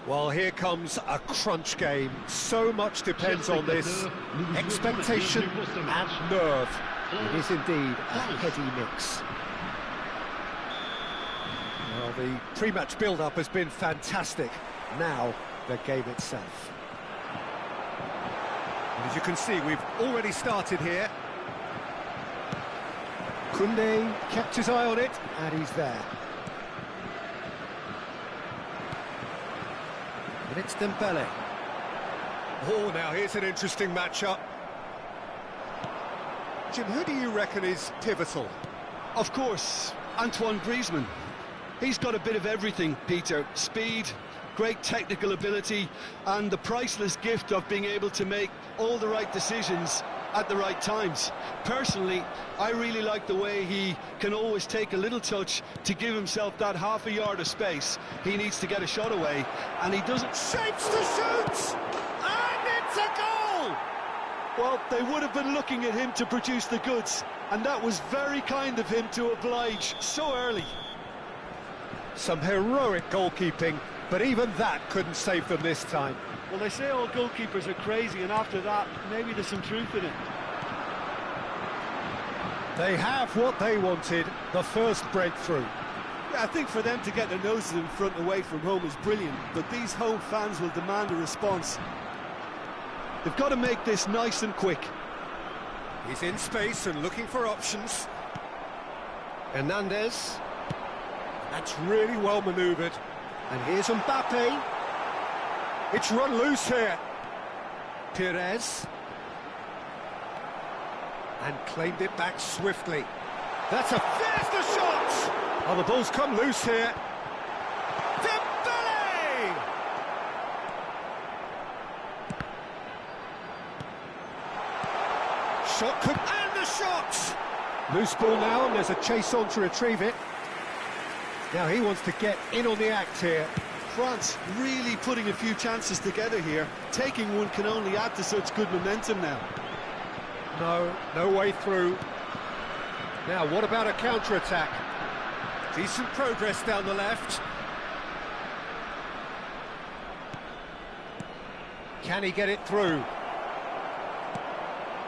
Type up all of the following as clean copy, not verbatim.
Well, here comes a crunch game. So much depends on this. Expectation and nerve. It is indeed a heady mix. Well, the pre-match build-up has been fantastic. Now, the game itself. And as you can see, we've already started here. Koundé kept his eye on it, and he's there. And it's Dembele. Oh, now here's an interesting matchup. Jim, who do you reckon is pivotal? Of course, Antoine Griezmann. He's got a bit of everything, Peter. Speed, great technical ability, and the priceless gift of being able to make all the right decisions at the right times. Personally, I really like the way he can always take a little touch to give himself that half a yard of space. He needs to get a shot away, and he doesn't... Shapes to shoot! And it's a goal! Well, they would have been looking at him to produce the goods, and that was very kind of him to oblige so early. Some heroic goalkeeping, but even that couldn't save them this time. Well, they say all goalkeepers are crazy, and after that, maybe there's some truth in it. They have what they wanted, the first breakthrough. Yeah, I think for them to get their noses in front away from home is brilliant, but these home fans will demand a response. They've got to make this nice and quick. He's in space and looking for options. Hernandez. That's really well manoeuvred. And here's Mbappe. It's run loose here. Perez. And claimed it back swiftly. There's the shot! Oh, the ball's come loose here. Dembele! Shot and the shot! Loose ball now, and there's a chase on to retrieve it. Now he wants to get in on the act here. France really putting a few chances together here. Taking one can only add to such good momentum now. No way through. Now, what about a counter-attack? Decent progress down the left. Can he get it through?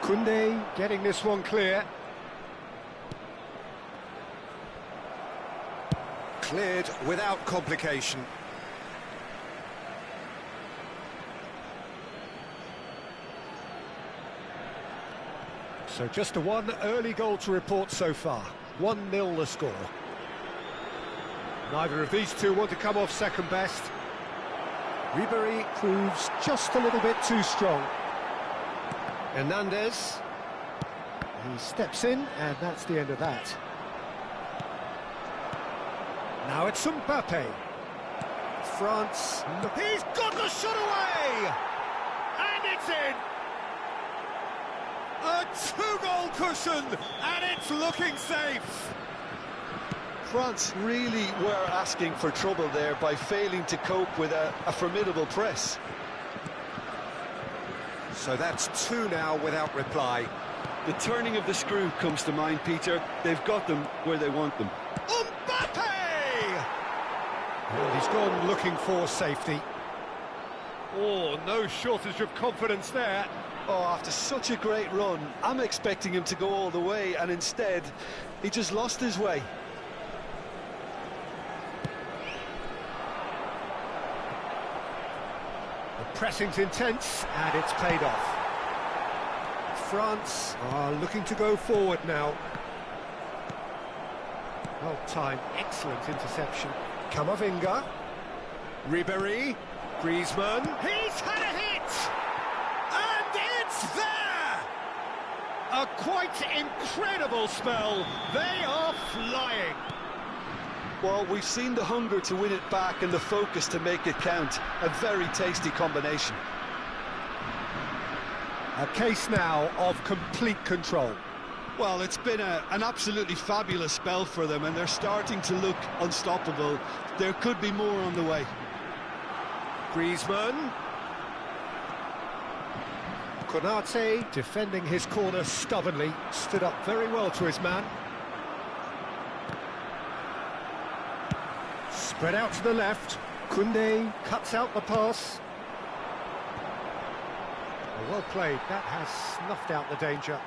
Koundé getting this one clear. Cleared without complication. So just a one early goal to report so far. 1-0 the score. Neither of these two want to come off second best. Ribéry proves just a little bit too strong. Hernandez. He steps in, and that's the end of that. Now it's Mbappe. France. He's got the shot away! And it's in! A two-goal cushion, and it's looking safe. France really were asking for trouble there by failing to cope with a formidable press. So that's two now without reply. The turning of the screw comes to mind, Peter. They've got them where they want them. Mbappe! And he's gone looking for safety. Oh, no shortage of confidence there. Oh, after such a great run, I'm expecting him to go all the way, and instead, he just lost his way. The pressing's intense, and it's paid off. France are looking to go forward now. Well timed, excellent interception. Camavinga. Ribéry. Griezmann. He's had a hit! And it's there! A quite incredible spell. They are flying. Well, we've seen the hunger to win it back and the focus to make it count. A very tasty combination. A case now of complete control. Well, it's been an absolutely fabulous spell for them, and they're starting to look unstoppable. There could be more on the way. Griezmann. Konate defending his corner stubbornly, stood up very well to his man. Spread out to the left. Koundé cuts out the pass. Well played, that has snuffed out the danger.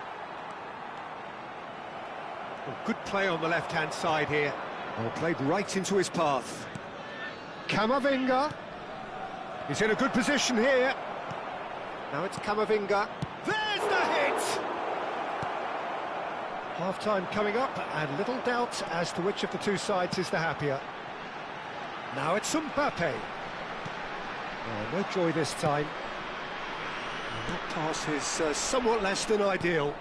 Well, good play on the left-hand side here. Well, played right into his path. Camavinga. He's in a good position here. Now it's Camavinga. There's the hit! Half-time coming up, and little doubt as to which of the two sides is the happier. Now it's Mbappe. Oh, no joy this time. And that pass is somewhat less than ideal.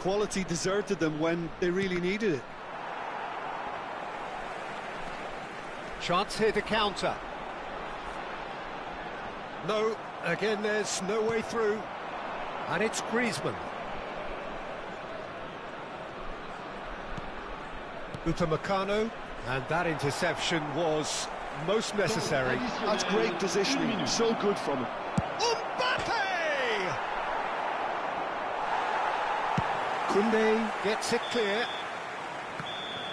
Quality deserted them when they really needed it. Chance here to counter. No, again there's no way through. And it's Griezmann. Upamecano, and that interception was most necessary. That's great positioning, so good from him. Mbappe! Koundé gets it clear.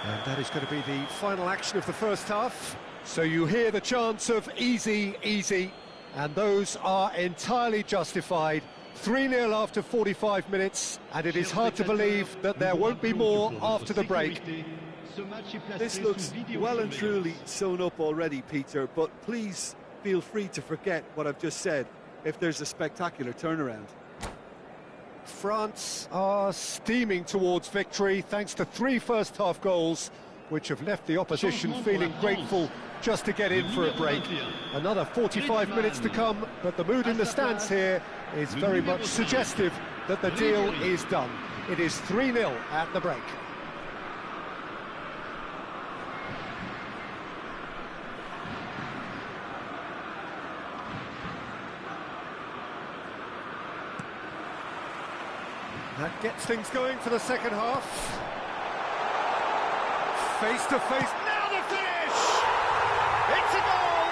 And that is going to be the final action of the first half. So you hear the chants of easy, easy, and those are entirely justified. 3-0 after 45 minutes, and it is hard to believe that there won't be more after the break. This looks well and truly sewn up already, Peter, but please feel free to forget what I've just said if there's a spectacular turnaround. France are steaming towards victory thanks to 3 first-half goals, which have left the opposition feeling grateful just to get in for a break. Another 45 minutes to come, but the mood in the stands here is very much suggestive that the deal is done. It is 3-0 at the break. That gets things going for the second half. Face to face, now the finish! It's a goal!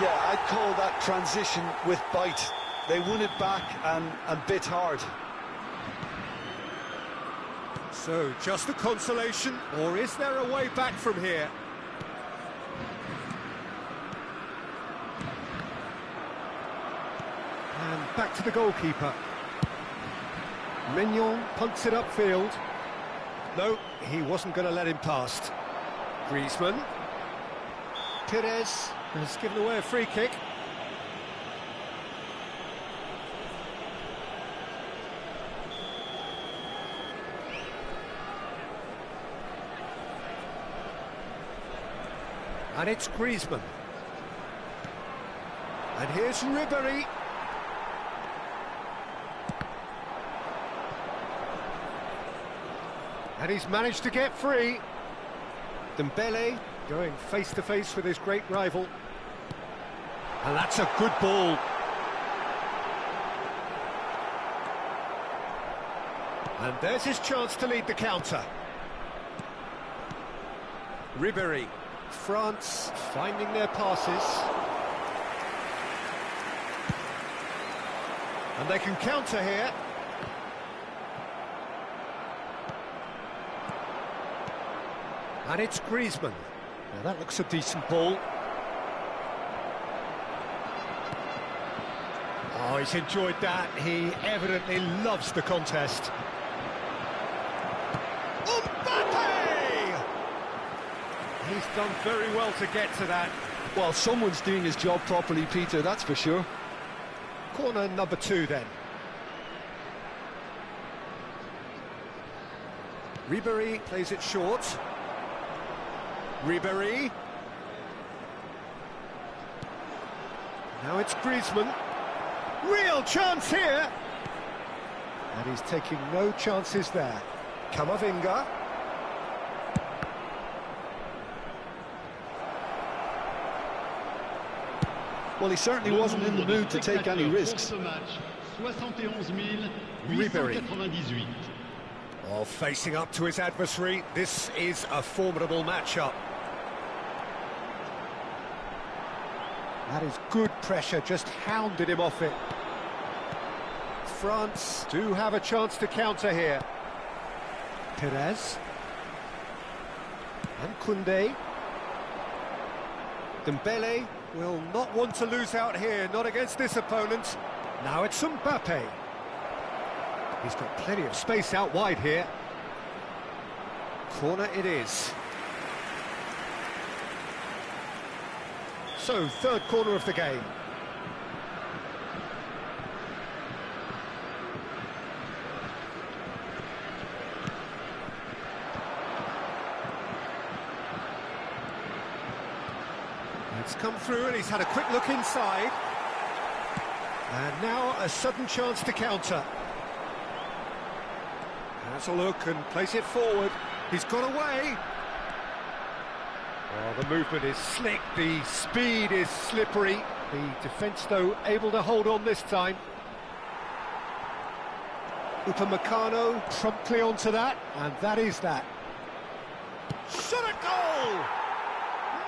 Yeah, I'd call that transition with bite. They won it back and bit hard. So, just a consolation, or is there a way back from here? And back to the goalkeeper. Mignon punts it upfield. No, he wasn't going to let him past. Griezmann. Perez has given away a free kick. And it's Griezmann. And here's Ribéry. And he's managed to get free. Dembele going face-to-face with his great rival. And that's a good ball. And there's his chance to lead the counter. Ribéry. France finding their passes. And they can counter here. And it's Griezmann. Now that looks a decent ball. Oh, he's enjoyed that. He evidently loves the contest. Mbappe! He's done very well to get to that. Well, someone's doing his job properly, Peter, that's for sure. Corner number 2 then. Ribéry plays it short. Ribéry. Now it's Griezmann. Real chance here. And he's taking no chances there. Camavinga. Well, he certainly wasn't in the mood to take any risks. Ribéry. Oh, facing up to his adversary, this is a formidable matchup. That is good pressure, just hounded him off it. France do have a chance to counter here. Perez. And Koundé. Dembele will not want to lose out here, not against this opponent. Now it's Mbappe. He's got plenty of space out wide here. Corner it is. So, third corner of the game. It's come through and he's had a quick look inside. And now a sudden chance to counter. Has a look and place it forward. He's got away. Oh, the movement is slick, the speed is slippery. The defence, though, able to hold on this time. Upamecano promptly onto that, and that is that. Shot a goal!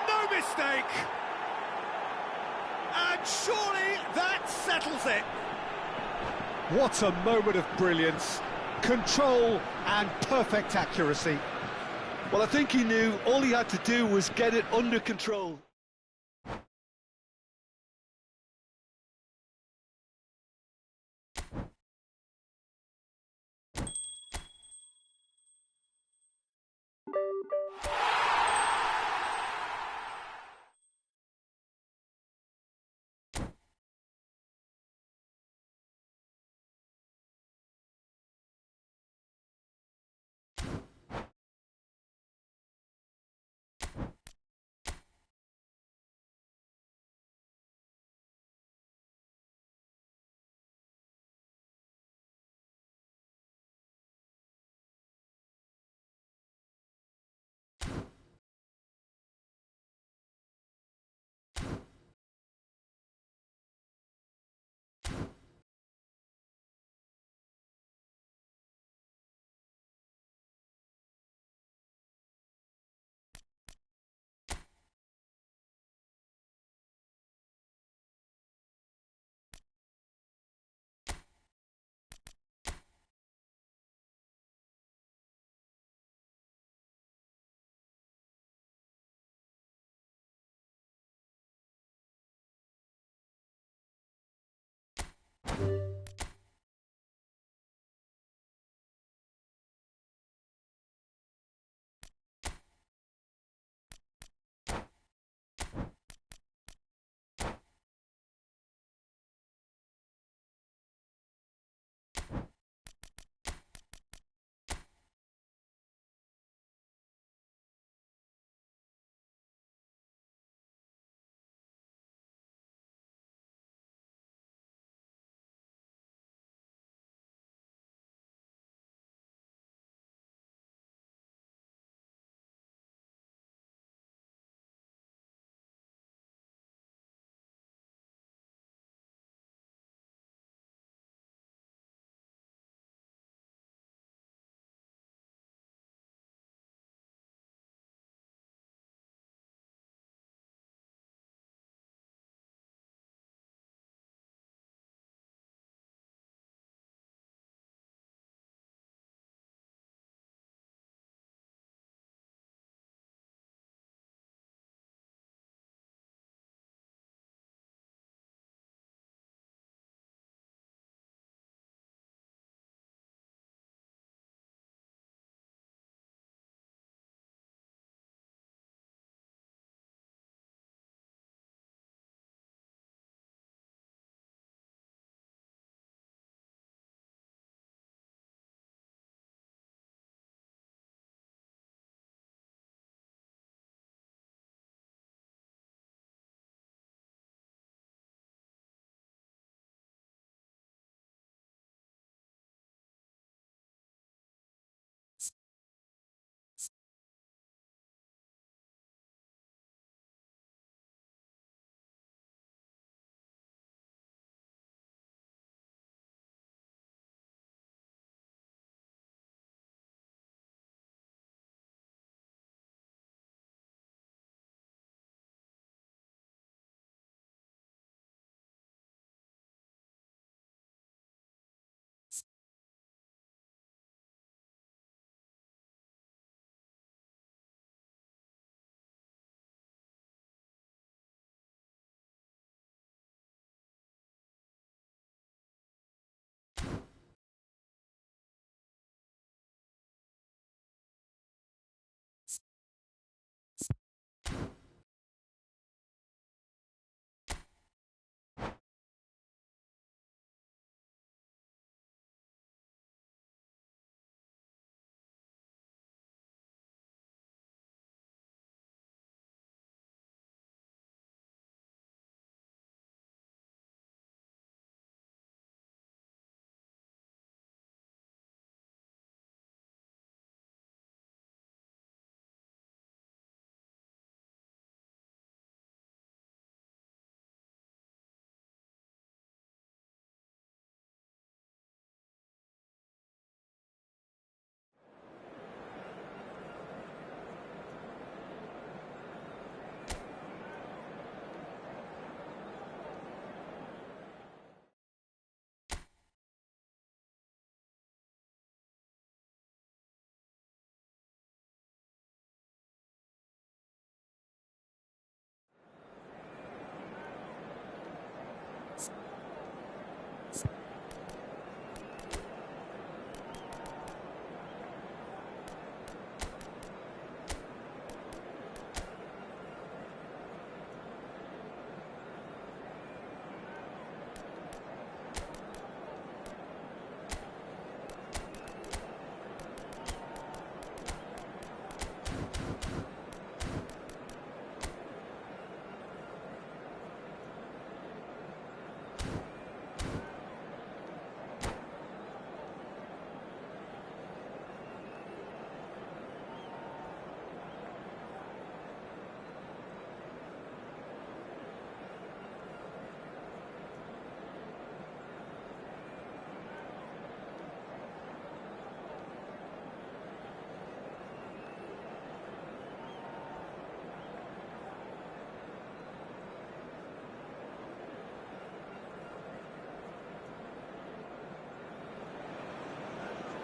No mistake! And surely that settles it. What a moment of brilliance. Control and perfect accuracy. Well, I think he knew all he had to do was get it under control.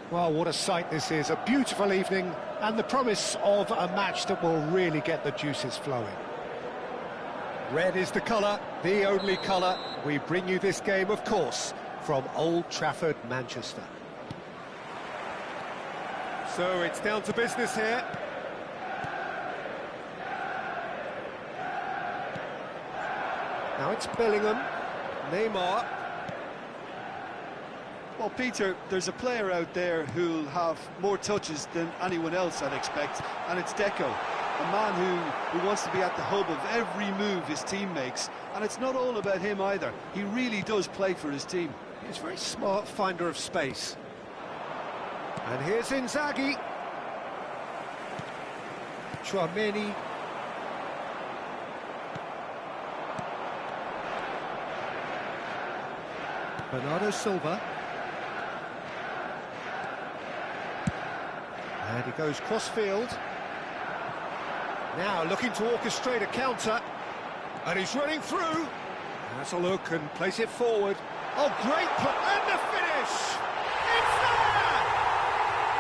Well, what a sight this is, a beautiful evening, and the promise of a match that will really get the juices flowing. Red is the colour, the only colour. We bring you this game, of course, from Old Trafford, Manchester. So it's down to business here. Now it's Bellingham, Neymar. Well, Peter, there's a player out there who'll have more touches than anyone else, I'd expect, and it's Deco, a man who wants to be at the hub of every move his team makes, and it's not all about him either. He really does play for his team. He's a very smart finder of space. And here's Inzaghi. Chouameni. Bernardo Silva. And he goes cross-field. Now looking to orchestrate a counter. And he's running through. Has a look and plays it forward. Oh, great play. And the finish! It's there!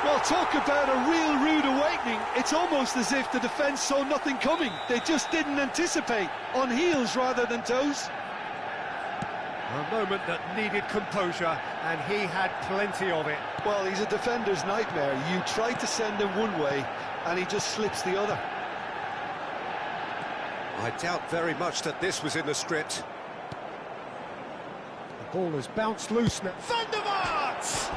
Well, talk about a real rude awakening. It's almost as if the defence saw nothing coming. They just didn't anticipate. On heels rather than toes. A moment that needed composure, and he had plenty of it. Well, he's a defender's nightmare. You try to send him one way, and he just slips the other. I doubt very much that this was in the script. The ball has bounced loose now. Van der Vaart!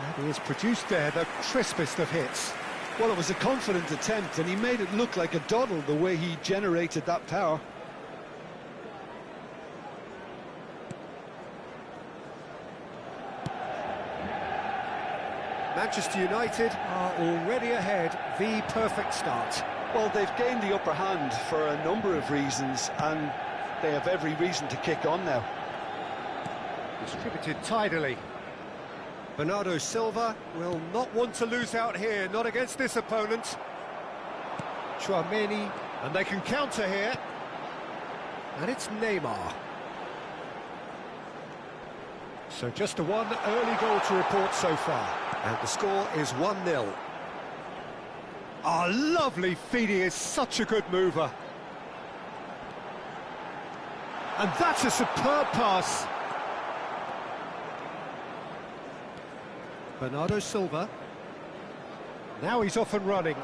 And he has produced there the crispest of hits. Well, it was a confident attempt, and he made it look like a doddle the way he generated that power. Manchester United are already ahead, the perfect start. Well, they've gained the upper hand for a number of reasons, and they have every reason to kick on now. Distributed tidily. Bernardo Silva will not want to lose out here, not against this opponent. Chouameni, and they can counter here. And it's Neymar. So just the one early goal to report so far. And the score is 1-0. Ah, lovely feed, he is such a good mover. And that's a superb pass. Bernardo Silva. Now he's off and running.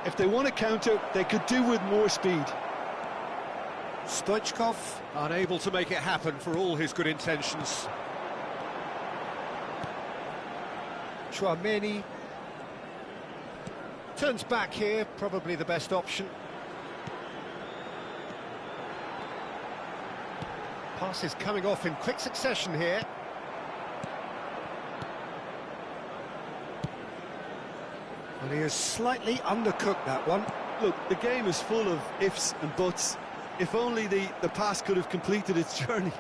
If they want to counter, they could do with more speed. Stoichkov unable to make it happen for all his good intentions. Chouameni turns back here, probably the best option. Passes coming off in quick succession here. And he has slightly undercooked that one. Look, the game is full of ifs and buts. If only the pass could have completed its journey.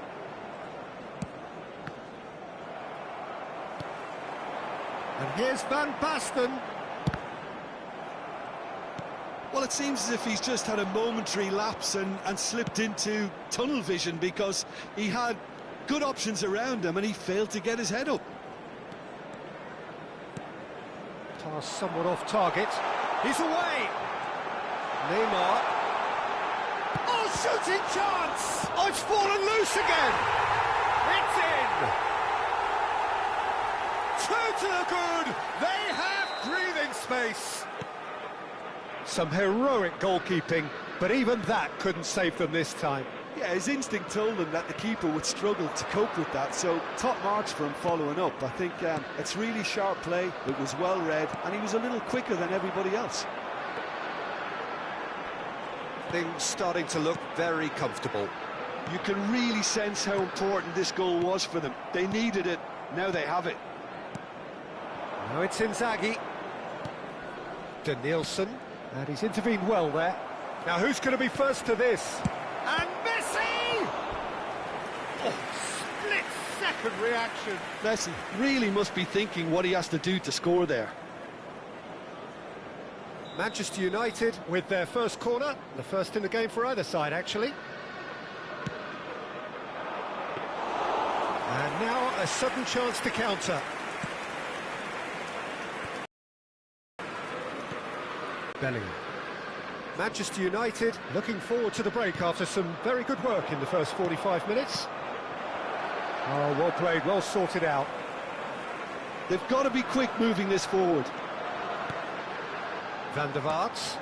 And here's Van Basten. Well, it seems as if he's just had a momentary lapse and slipped into tunnel vision, because he had good options around him and he failed to get his head up. Pass somewhat off target. He's away. Neymar. Oh, shooting chance! Oh, it's fallen loose again! It's in! Two to the good! They have breathing space! Some heroic goalkeeping, but even that couldn't save them this time. Yeah, his instinct told him that the keeper would struggle to cope with that, so top marks for him following up. I think it's really sharp play, it was well read, and he was a little quicker than everybody else. Things starting to look very comfortable. You can really sense how important this goal was for them. They needed it, now they have it. Now it's Inzaghi. Nielsen, and he's intervened well there. Now who's going to be first to this? And Messi! Oh, split-second reaction. Messi really must be thinking what he has to do to score there. Manchester United with their first corner, the first in the game for either side, actually. And now a sudden chance to counter. Bellingham. Manchester United looking forward to the break after some very good work in the first 45 minutes. Oh, well played, well sorted out. They've got to be quick moving this forward. Van der Vaart.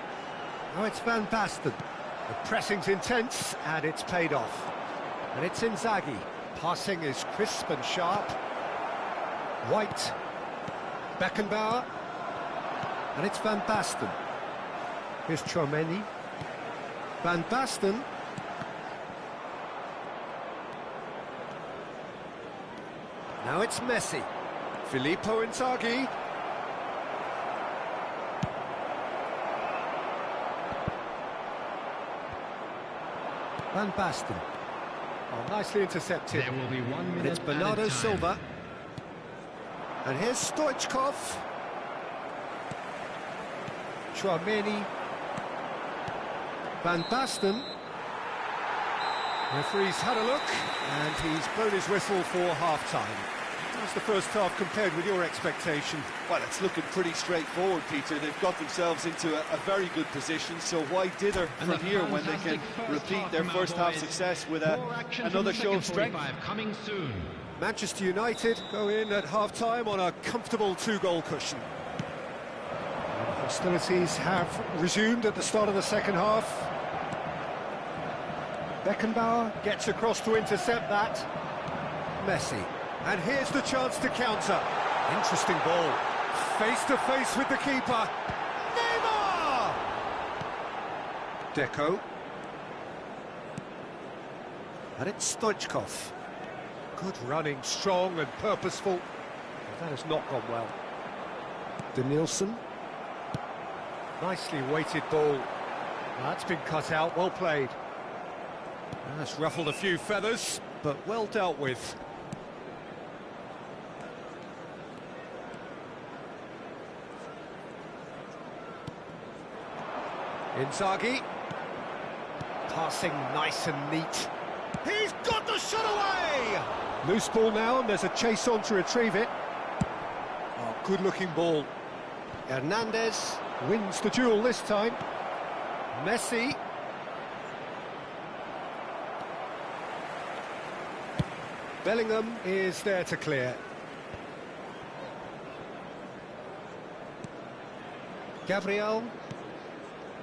Now it's Van Basten. The pressing's intense and it's paid off. And it's Inzaghi. Passing is crisp and sharp. White. Beckenbauer. And it's Van Basten. Here's Tchouaméni. Van Basten. Now it's Messi. Filippo Inzaghi. Van Basten. Oh, nicely intercepted. There will be 1 minute. And it's Bernardo Silva. And here's Stoichkov. Tchouaméni. Van Basten. Referee's had a look, and he's blown his whistle for half-time. How's the first half compared with your expectation? Well, it's looking pretty straightforward, Peter. They've got themselves into a very good position, so why dither from here when they can repeat their first half success with another show of strength? Coming soon. Manchester United go in at half-time on a comfortable 2-goal cushion. Hostilities have resumed at the start of the second half. Beckenbauer gets across to intercept that. Messi. And here's the chance to counter. Interesting ball. Face to face with the keeper. Neymar! Deco. And it's Stoichkov. Good running, strong and purposeful. That has not gone well. Denilson. Nicely weighted ball. That's been cut out, well played. That's ruffled a few feathers, but well dealt with. Inzaghi. Passing nice and neat. He's got the shot away! Loose ball now, and there's a chase on to retrieve it. Oh, good-looking ball. Hernandez wins the duel this time. Messi. Bellingham is there to clear. Gabriel.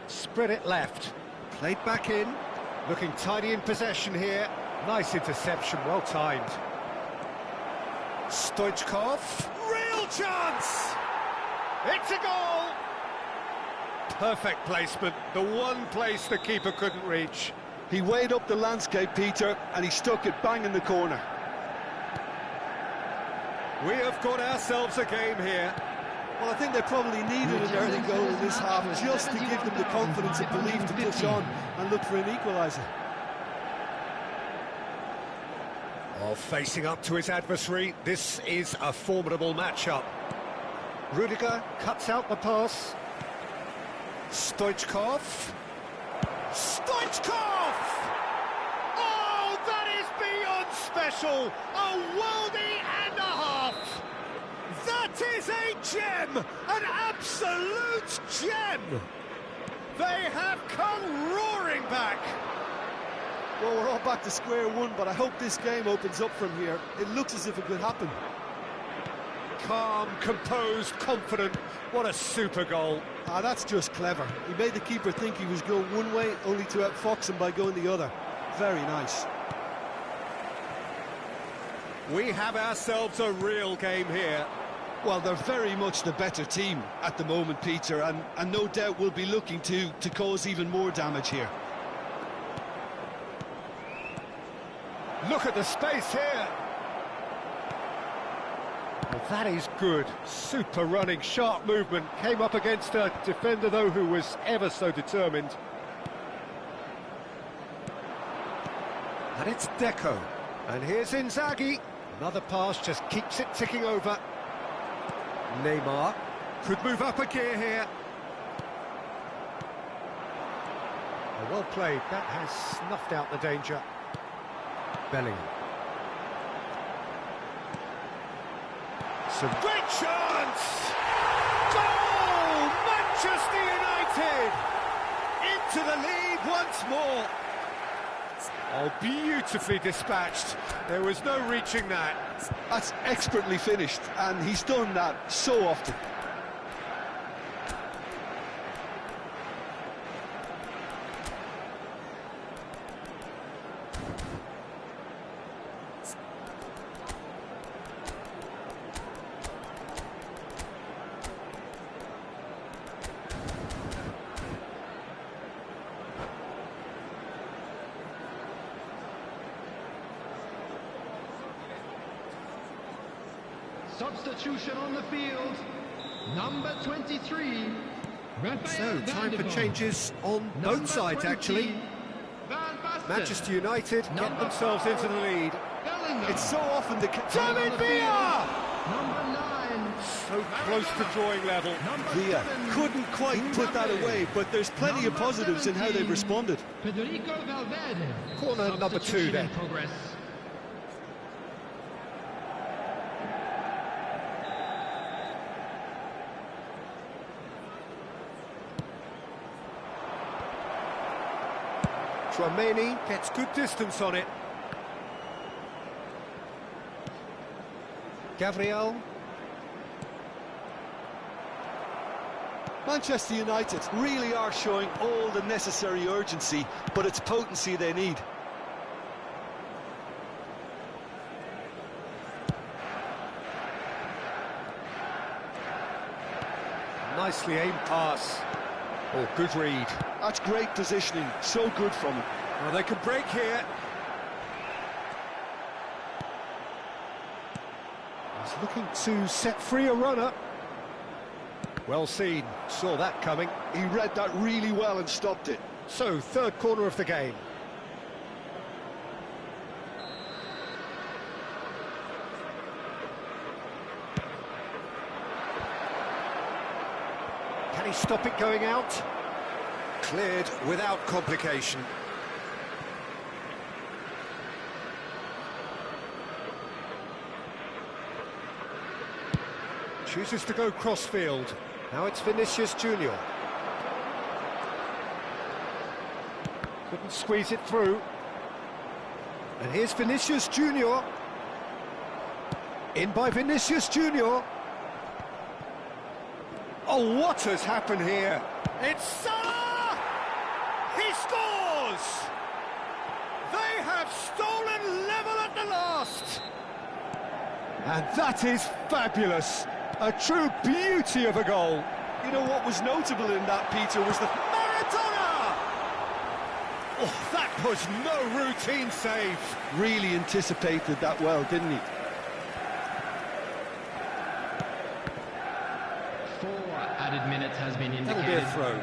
Spread it left. Played back in. Looking tidy in possession here. Nice interception, well timed. Stoichkov. Real chance! It's a goal! Perfect placement. The one place the keeper couldn't reach. He weighed up the landscape, Peter, and he stuck it bang in the corner. We have got ourselves a game here. Well, I think they probably needed an early goal in this half just to give them the confidence and belief to push on and look for an equaliser. Oh, facing up to his adversary, this is a formidable matchup. Rudiger cuts out the pass. Stoichkov. Stoichkov! Oh, that is beyond special! A worldie and a half! That is a gem! An absolute gem! They have come roaring back! Well, we're all back to square one, but I hope this game opens up from here. It looks as if it could happen. Calm, composed, confident. What a super goal. Ah, that's just clever. He made the keeper think he was going one way, only to outfox him by going the other. Very nice. We have ourselves a real game here. Well, they're very much the better team at the moment, Peter, and no doubt will be looking to cause even more damage here. Look at the space here. Well, that is good. Super running, sharp movement. Came up against a defender, though, who was ever so determined. And it's Deco. And here's Inzaghi. Another pass, just keeps it ticking over. Neymar could move up a gear here. Oh, well played. That has snuffed out the danger. Bellingham. Some great chance! Goal! Manchester United into the lead once more. Oh, beautifully dispatched. There was no reaching that. That's expertly finished, and he's done that so often. Substitution on the field, number 23. So, time for changes on both sides, actually. Manchester United get themselves into the lead. It's so often the... David Villa! Number 9. So close to drawing level. Villa couldn't quite put that away, but there's plenty of positives in how they've responded. Federico Valverde. Corner number 2 then. Progress. Tchouameni gets good distance on it. Gabriel. Manchester United really are showing all the necessary urgency, but it's potency they need. Nicely aimed pass. Oh, good read. That's great positioning, so good from him. Well, they can break here. He's looking to set free a runner. Well seen, saw that coming. He read that really well and stopped it. So, third corner of the game. Can he stop it going out? Cleared without complication. Chooses to go crossfield. Now it's Vinicius Junior. Couldn't squeeze it through. And here's Vinicius Junior. In by Vinicius Junior. Oh, what has happened here? It's Salah! He scores! They have stolen level at the last! And that is fabulous. A true beauty of a goal. You know what was notable in that, Peter, was the... Maradona! Oh, that was no routine save. Really anticipated that well, didn't he? 4 added minutes has been That'll be indicated. a throw.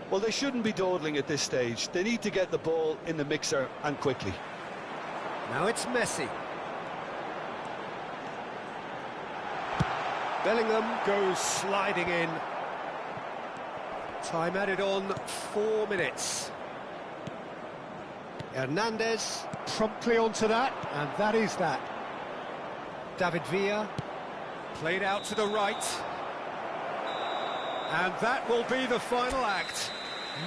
Well, they shouldn't be dawdling at this stage. They need to get the ball in the mixer and quickly. Now it's Messi. Bellingham goes sliding in. Time added on 4 minutes. Hernandez promptly onto that, and that is that. David Villa played out to the right. And that will be the final act.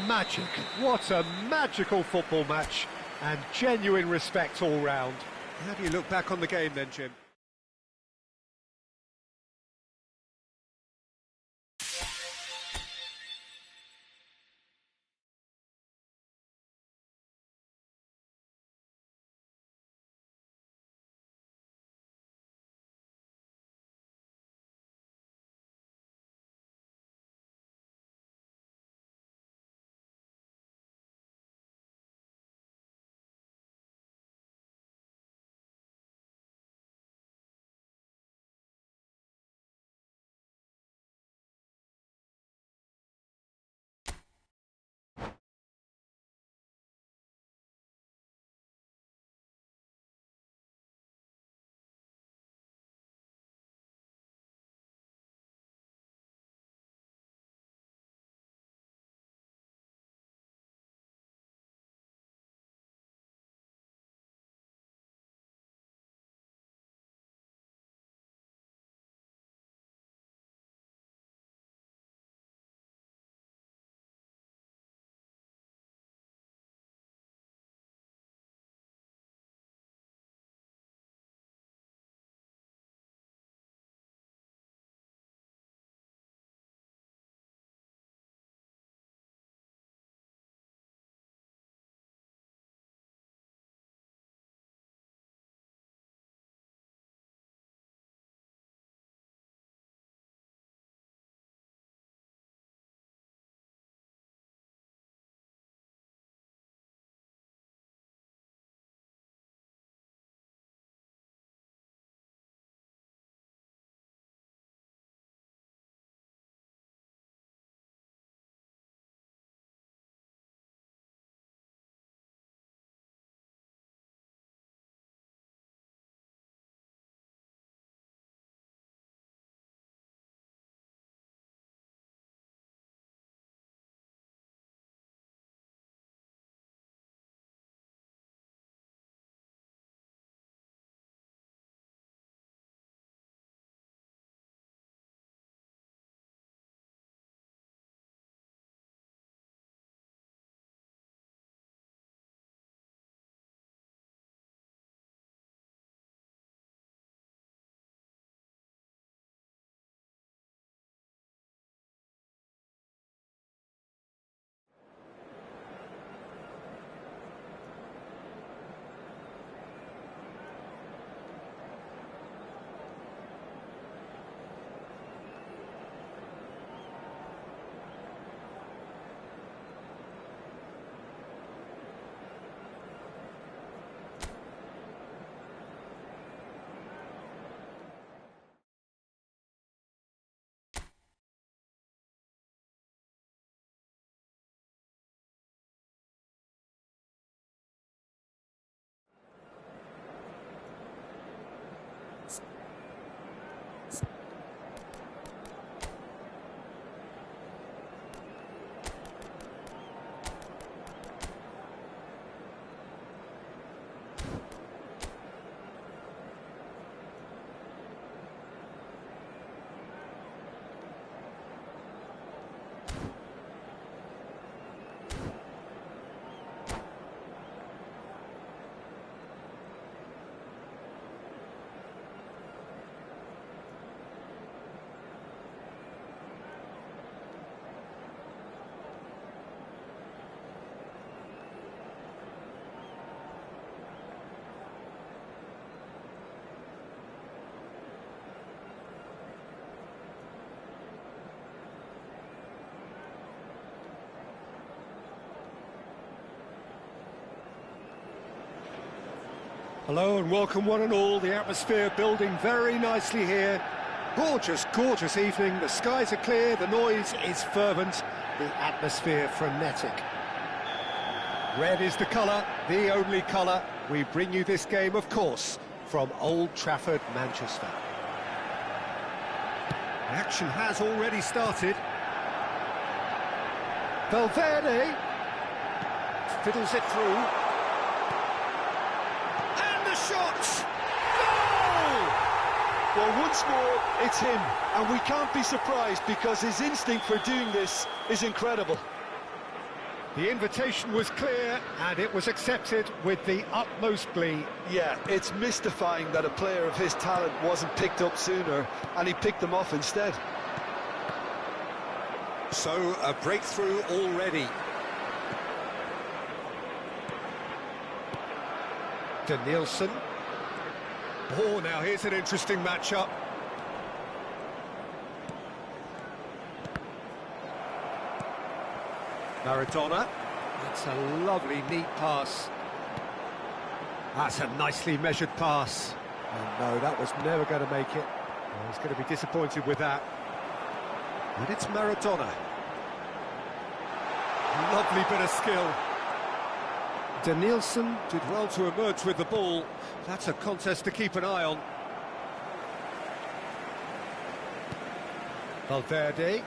Magic. What a magical football match. And genuine respect all round. How do you look back on the game then, Jim? Hello and welcome one and all. The atmosphere building very nicely here. Gorgeous, gorgeous evening. The skies are clear, the noise is fervent, the atmosphere frenetic. Red is the colour, the only colour. We bring you this game, of course, from Old Trafford, Manchester. The action has already started. Valverde fiddles it through. And the shot! Goal! Well, once more, it's him, and we can't be surprised because his instinct for doing this is incredible. The invitation was clear, and it was accepted with the utmost glee. Yeah, it's mystifying that a player of his talent wasn't picked up sooner, and he picked them off instead. So, a breakthrough already. Danielson. Oh, now here's an interesting matchup. Maradona. That's a lovely, neat pass. That's a nicely measured pass. And no, that was never going to make it. Oh, he's going to be disappointed with that. And it's Maradona. Lovely bit of skill. Danielson did well to emerge with the ball. That's a contest to keep an eye on. Valverde.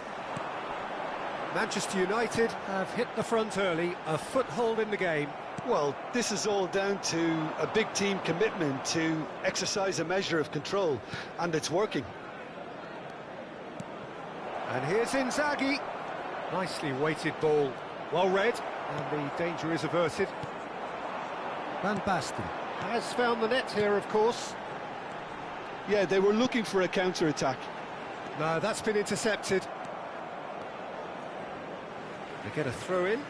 Manchester United have hit the front early, a foothold in the game. Well, this is all down to a big team commitment to exercise a measure of control, and it's working. And here's Inzaghi. Nicely weighted ball. Well read, and the danger is averted. Van Basten has found the net here, of course. Yeah, they were looking for a counter-attack. No, that's been intercepted. They get a throw in.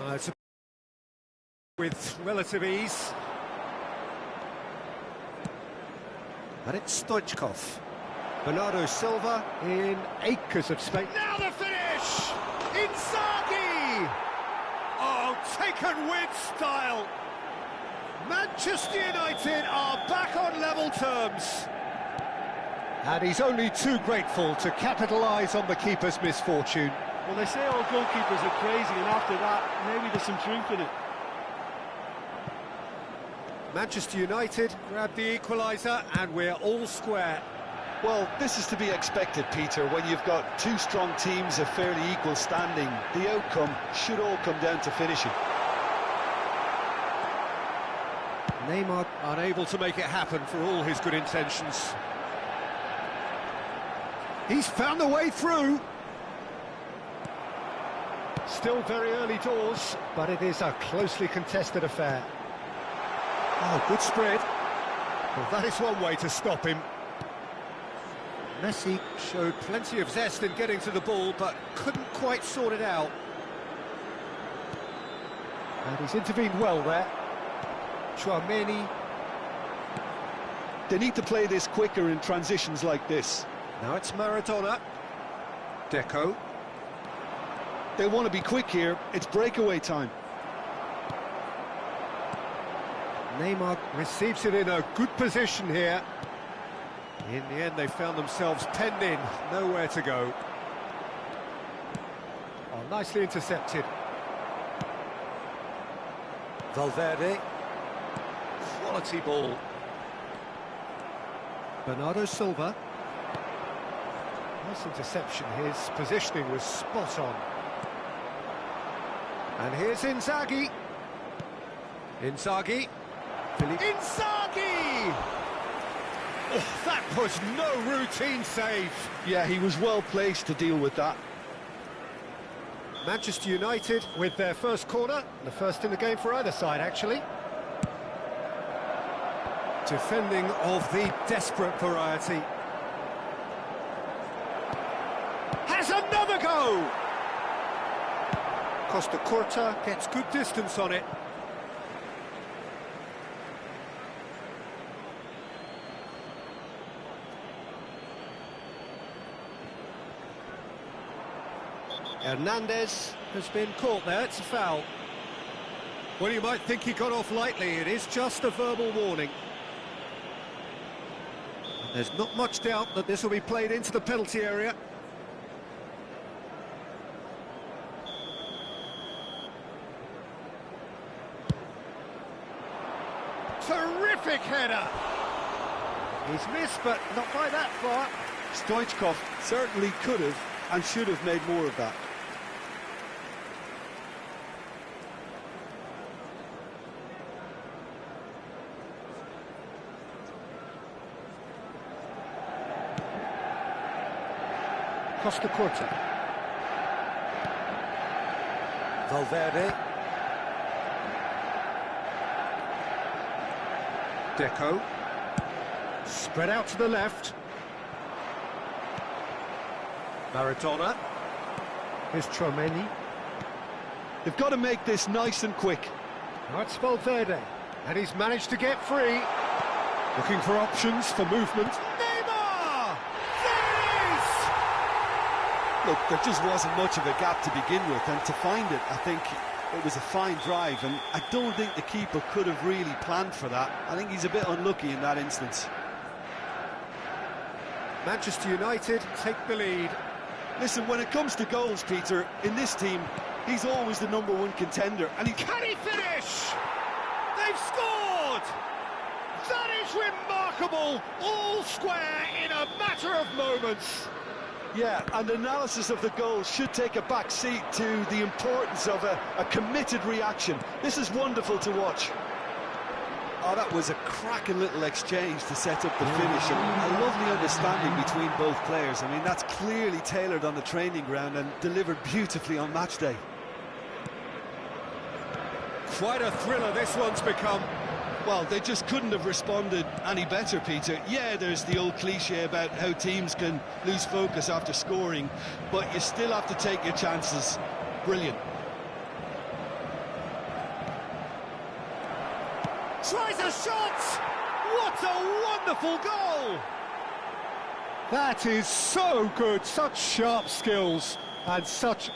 It's with relative ease. And it's Stoichkov. Bernardo Silva in acres of space. Now the finish! Inzaghi! Oh, taken with style. Manchester United are back on level terms. And he's only too grateful to capitalise on the keeper's misfortune. Well, they say all goalkeepers are crazy, and after that, maybe there's some truth in it. Manchester United grab the equaliser, and we're all square. Well, this is to be expected, Peter, when you've got two strong teams of fairly equal standing. The outcome should all come down to finishing. Neymar unable to make it happen for all his good intentions. He's found the way through. Still very early doors, but it is a closely contested affair. Oh, good spread. Well, that is one way to stop him. Messi showed plenty of zest in getting to the ball, but couldn't quite sort it out. And he's intervened well there. Chouameni. They need to play this quicker in transitions like this. Now it's Maradona. Deco. They want to be quick here. It's breakaway time. Neymar receives it in a good position here. In the end, they found themselves penned in, nowhere to go. Oh, nicely intercepted. Valverde. Quality ball. Bernardo Silva. Nice interception. His positioning was spot on. And here's Inzaghi. Inzaghi. Inzaghi! Oh, that was no routine save. Yeah, he was well placed to deal with that. Manchester United with their first corner, the first in the game for either side, actually. Defending of the desperate variety. Has another go! Costa Curta gets good distance on it. Hernandez has been caught there, it's a foul. Well, you might think he got off lightly, it is just a verbal warning. There's not much doubt that this will be played into the penalty area. Terrific header! He's missed, but not by that far. Stoichkov certainly could have and should have made more of that. Costa Curta. Valverde. Deco. Spread out to the left. Maradona. Here's Chouameni. They've got to make this nice and quick. Now it's Valverde. And he's managed to get free. Looking for options for movement. Neymar! There it is! Look, there just wasn't much of a gap to begin with, and to find it, I think it was a fine drive, and I don't think the keeper could have really planned for that. I think he's a bit unlucky in that instance. Manchester United take the lead. Listen, when it comes to goals, Peter, in this team, he's always the #1 contender, and he... Can he finish? They've scored! That is remarkable! All square in a matter of moments. Yeah, and analysis of the goal should take a back seat to the importance of a committed reaction. This is wonderful to watch. Oh, that was a cracking little exchange to set up the finish, and a lovely understanding between both players. I mean, that's clearly tailored on the training ground and delivered beautifully on match day. Quite a thriller this one's become. Well, they just couldn't have responded any better, Peter. Yeah, there's the old cliche about how teams can lose focus after scoring, but you still have to take your chances. Brilliant. Tries a shot! What a wonderful goal! That is so good, such sharp skills, and such...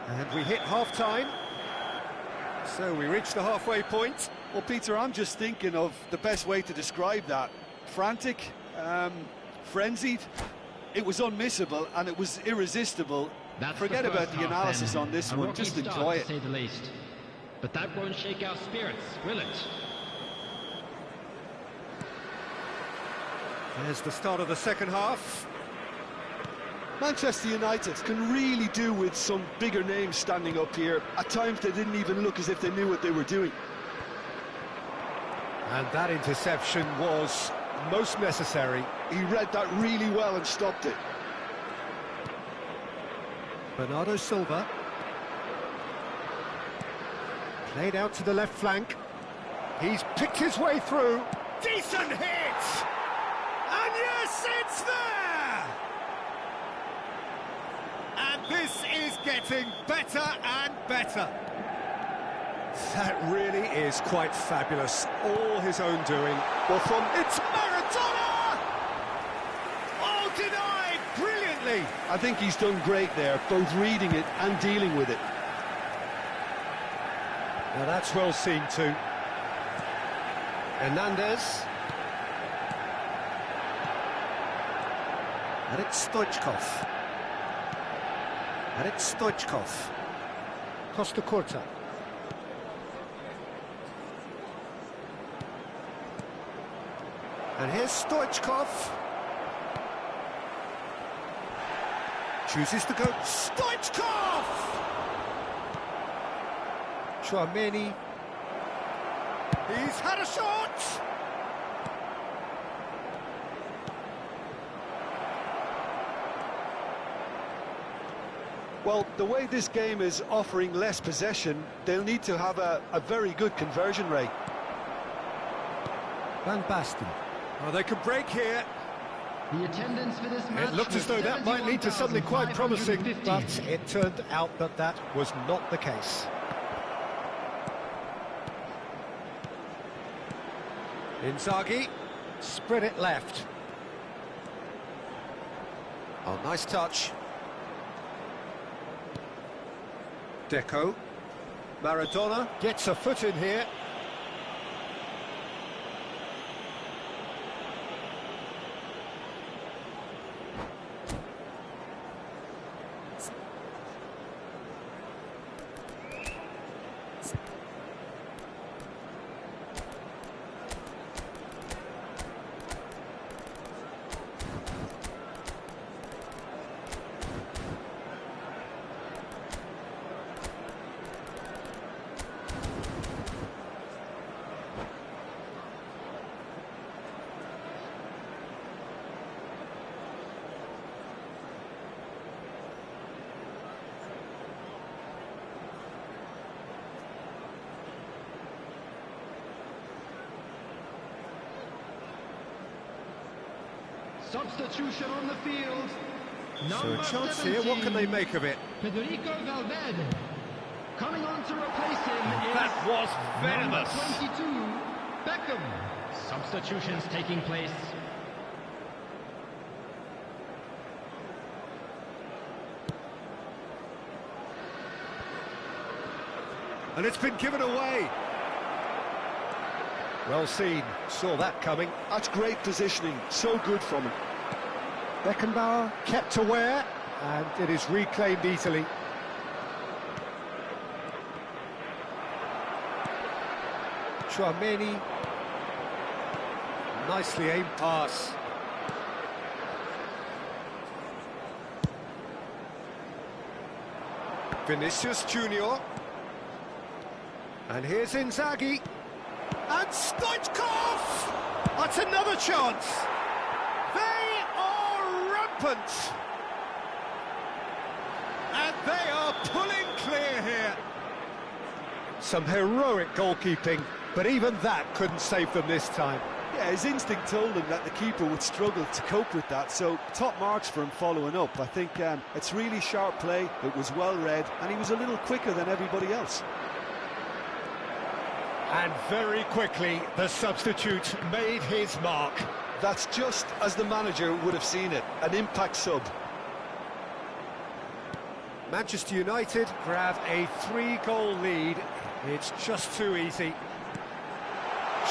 And we hit half-time, so we reach the halfway point. Well, Peter, I'm just thinking of the best way to describe that. Frantic, frenzied. It was unmissable and it was irresistible. Forget about the analysis on this one, just enjoy it. To say the least. But that won't shake our spirits, will it? There's the start of the second half. Manchester United can really do with some bigger names standing up here. At times they didn't even look as if they knew what they were doing. And that interception was most necessary. He read that really well and stopped it. Bernardo Silva. Played out to the left flank. He's picked his way through. Decent hit! And yes, it's there! And this is getting better and better. That really is quite fabulous. All his own doing. Well, from... It's Maradona! Oh, denied brilliantly! I think he's done great there, both reading it and dealing with it. Now that's well seen too. Hernandez. And it's Stoichkov. And it's Stoichkov. Costa Curta. And here's Stoichkov. Chooses to go. Stoichkov! Chouameni. He's had a shot! Well, the way this game is offering less possession, they'll need to have a very good conversion rate. Van Basten. Oh, they could break here. The attendance for this match. It looked as though that might lead to something quite promising, but it turned out that was not the case. Inzaghi, spread it left. Oh, nice touch. Deco. Maradona gets a foot in here. Substitution on the field. So a chance here, what can they make of it? Federico Valverde. Coming on to replace him That was venomous. number 22, Beckham. Substitutions taking place. And it's been given away. Well seen, saw that coming. That's great positioning, so good from him. Beckenbauer kept aware, and it is reclaimed easily. Chouameni. Nicely aimed pass. Vinicius Junior. And here's Inzaghi. And Stoichkov! That's another chance. They are rampant. And they are pulling clear here. Some heroic goalkeeping, but even that couldn't save them this time. Yeah, his instinct told him that the keeper would struggle to cope with that, so top marks for him following up. I think it's really sharp play, it was well read, and he was a little quicker than everybody else. And very quickly, the substitute made his mark. That's just as the manager would have seen it, an impact sub. Manchester United grab a 3-goal lead. It's just too easy.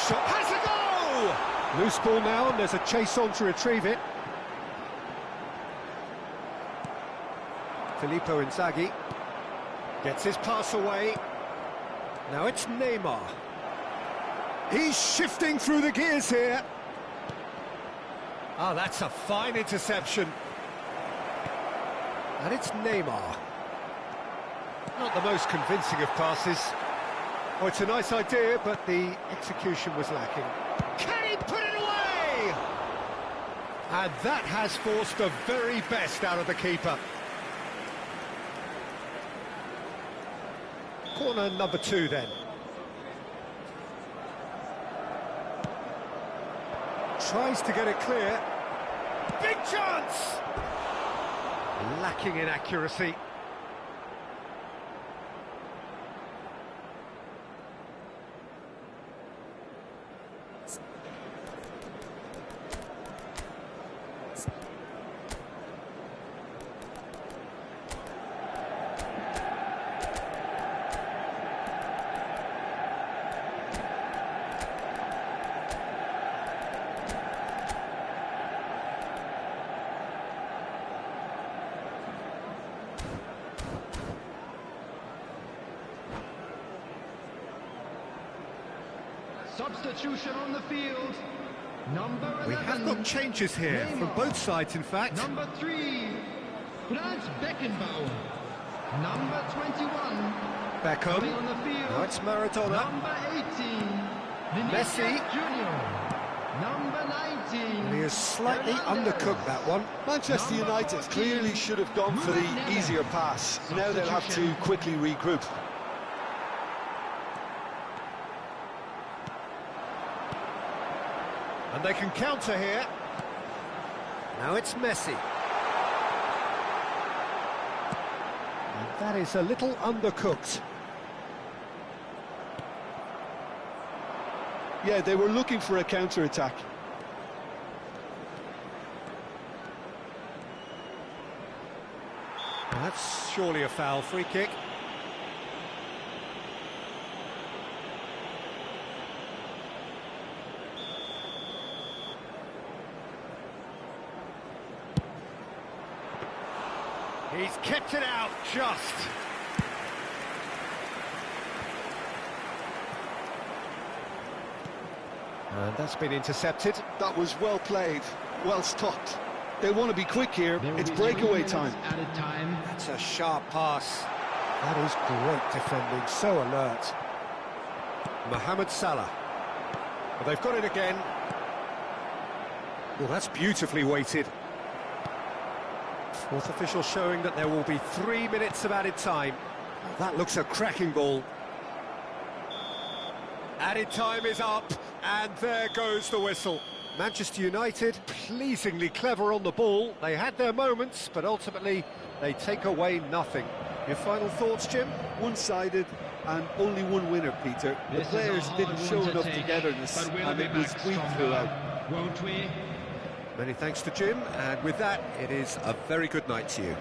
Shot has a goal! Loose ball now, and there's a chase on to retrieve it. Filippo Inzaghi gets his pass away. Now it's Neymar. He's shifting through the gears here. Oh, that's a fine interception. And it's Neymar. Not the most convincing of passes. Oh, it's a nice idea, but the execution was lacking. Can he put it away? And that has forced the very best out of the keeper. Corner number 2 then. Tries to get it clear. Big chance! Lacking in accuracy. Substitution on the field. Number 11. We have got changes here Neymar. from both sides, in fact. Number 3, Franz Beckenbauer. Number 21. Beckham. Coming on the field. Now it's Maradona. Number 18. Messi. Vinicius Junior. Number 19. And he has slightly undercooked that one. Manchester Number United 14. clearly should have gone for the easier pass. Now they'll have to quickly regroup. And they can counter here. Now it's Messi. And that is a little undercooked. Yeah, they were looking for a counter-attack. That's surely a foul. Free kick. He's kept it out just. And that's been intercepted. That was well played, well stopped. They want to be quick here. It's breakaway time. Added time. That's a sharp pass. That is great defending, so alert. Mohamed Salah. Well, they've got it again. Well, that's beautifully weighted. Fourth official showing that there will be 3 minutes of added time. That looks a cracking ball. Added time is up, and there goes the whistle. Manchester United, pleasingly clever on the ball. They had their moments, but ultimately they take away nothing. Your final thoughts, Jim? One-sided and only one winner, Peter. The players didn't show enough togetherness, and it was weak throughout. Won't we? Many thanks to Jim, and with that, it is a very good night to you.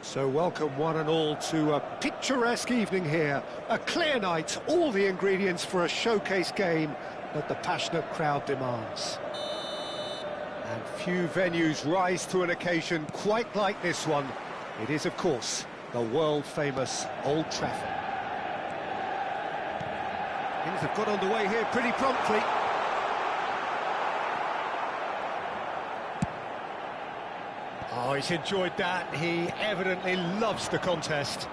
So welcome one and all to a picturesque evening here. A clear night, all the ingredients for a showcase game that the passionate crowd demands. And few venues rise to an occasion quite like this one. It is, of course, the world-famous Old Trafford. Things have got underway here pretty promptly. Oh, he's enjoyed that. He evidently loves the contest.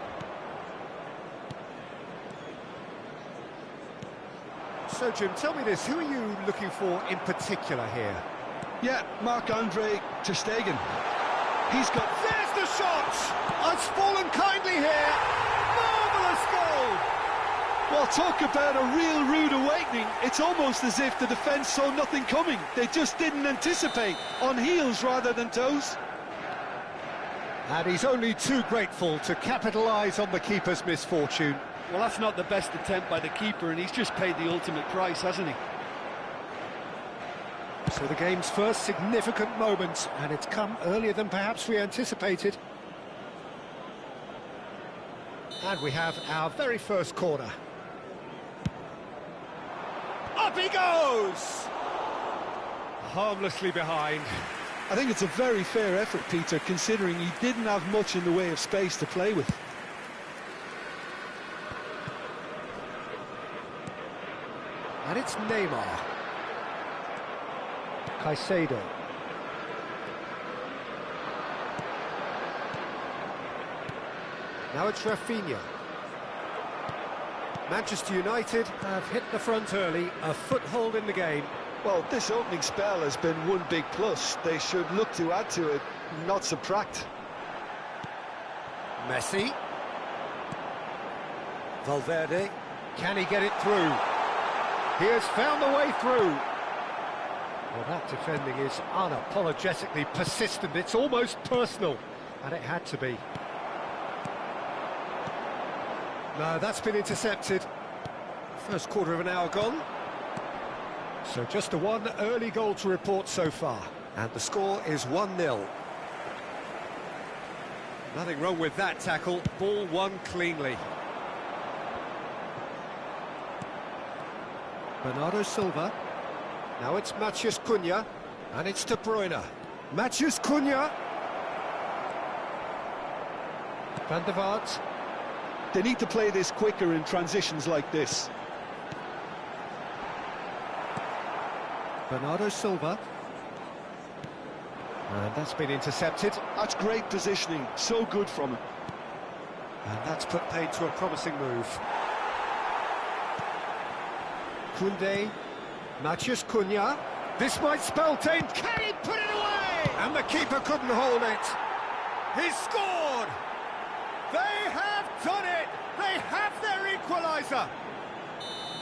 So, Jim, tell me this, who are you looking for in particular here? Yeah, Marc-Andre ter Stegen. He's got... There's the shot! It's fallen kindly here. Marvellous goal! Well, talk about a real rude awakening. It's almost as if the defence saw nothing coming. They just didn't anticipate, on heels rather than toes. And he's only too grateful to capitalise on the keeper's misfortune. Well, that's not the best attempt by the keeper, and he's just paid the ultimate price, hasn't he? So the game's first significant moment, and it's come earlier than perhaps we anticipated. And we have our very first corner. Up he goes! Harmlessly behind. I think it's a very fair effort, Peter, considering he didn't have much in the way of space to play with. And it's Neymar. Caicedo. Now it's Rafinha. Manchester United have hit the front early, a foothold in the game. Well, this opening spell has been one big plus. They should look to add to it, not subtract. Messi. Valverde. Can he get it through? He has found the way through. Well, that defending is unapologetically persistent. It's almost personal, and it had to be. No, that's been intercepted. First quarter of an hour gone. So just the one early goal to report so far. And the score is 1-0. Nothing wrong with that tackle. Ball won cleanly. Bernardo Silva. Now it's Matheus Cunha. And it's De Bruyne. Matheus Cunha. Van der Vaart. They need to play this quicker in transitions like this. Bernardo Silva. And that's been intercepted. That's great positioning, so good from him. And that's put paid to a promising move. Koundé, Matheus Cunha. This might spell danger. Can he put it away? And the keeper couldn't hold it. He's scored! They have done it! They have their equaliser!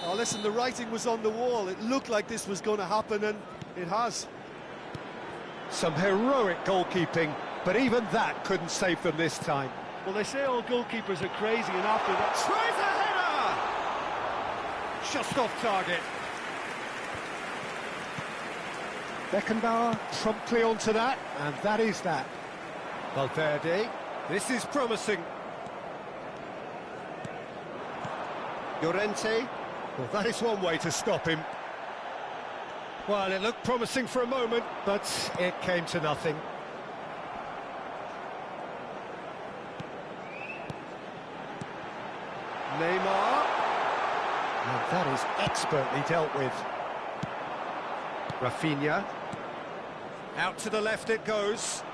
Oh, listen, the writing was on the wall. It looked like this was going to happen, and it has. Some heroic goalkeeping, but even that couldn't save them this time. Well, they say all goalkeepers are crazy, and after that... Tries a header! Just off target. Beckenbauer promptly onto that, and that is that. Valverde, this is promising. Llorente, well, that is one way to stop him. Well, it looked promising for a moment, but it came to nothing. Neymar. And that is expertly dealt with. Rafinha. Out to the left it goes.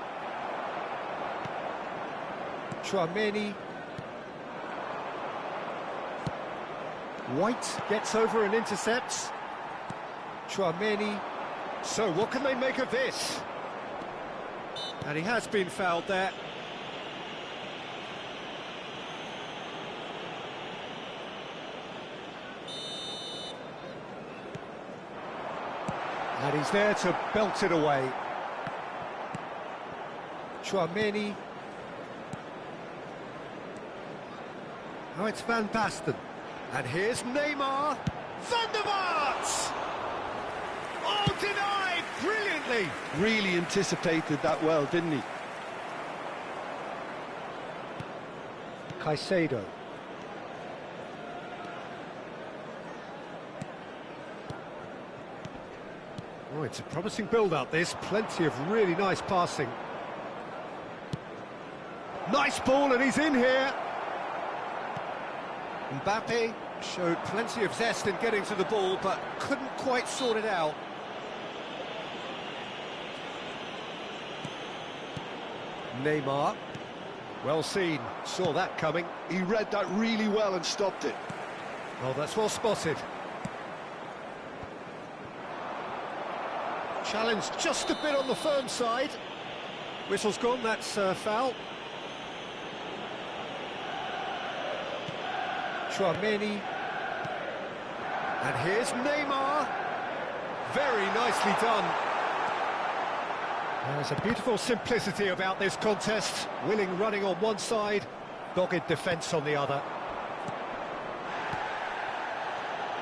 Tchouaméni. White gets over and intercepts. Tchouaméni. So what can they make of this? And he has been fouled there. And he's there to belt it away. Tchouaméni. Now it's Van Basten. And here's Neymar. Van der Vaart! Oh, denied brilliantly. Really anticipated that well, didn't he? Caicedo. Oh, it's a promising build-up, this. Plenty of really nice passing. Nice ball, and he's in here. Mbappe showed plenty of zest in getting to the ball, but couldn't quite sort it out. Neymar. Well seen, saw that coming. He read that really well and stopped it. Well, that's well spotted. Challenge just a bit on the firm side. Whistle's gone, that's foul. Chouameni. And here's Neymar. Very nicely done. There's a beautiful simplicity about this contest. Willing running on one side, dogged defence on the other.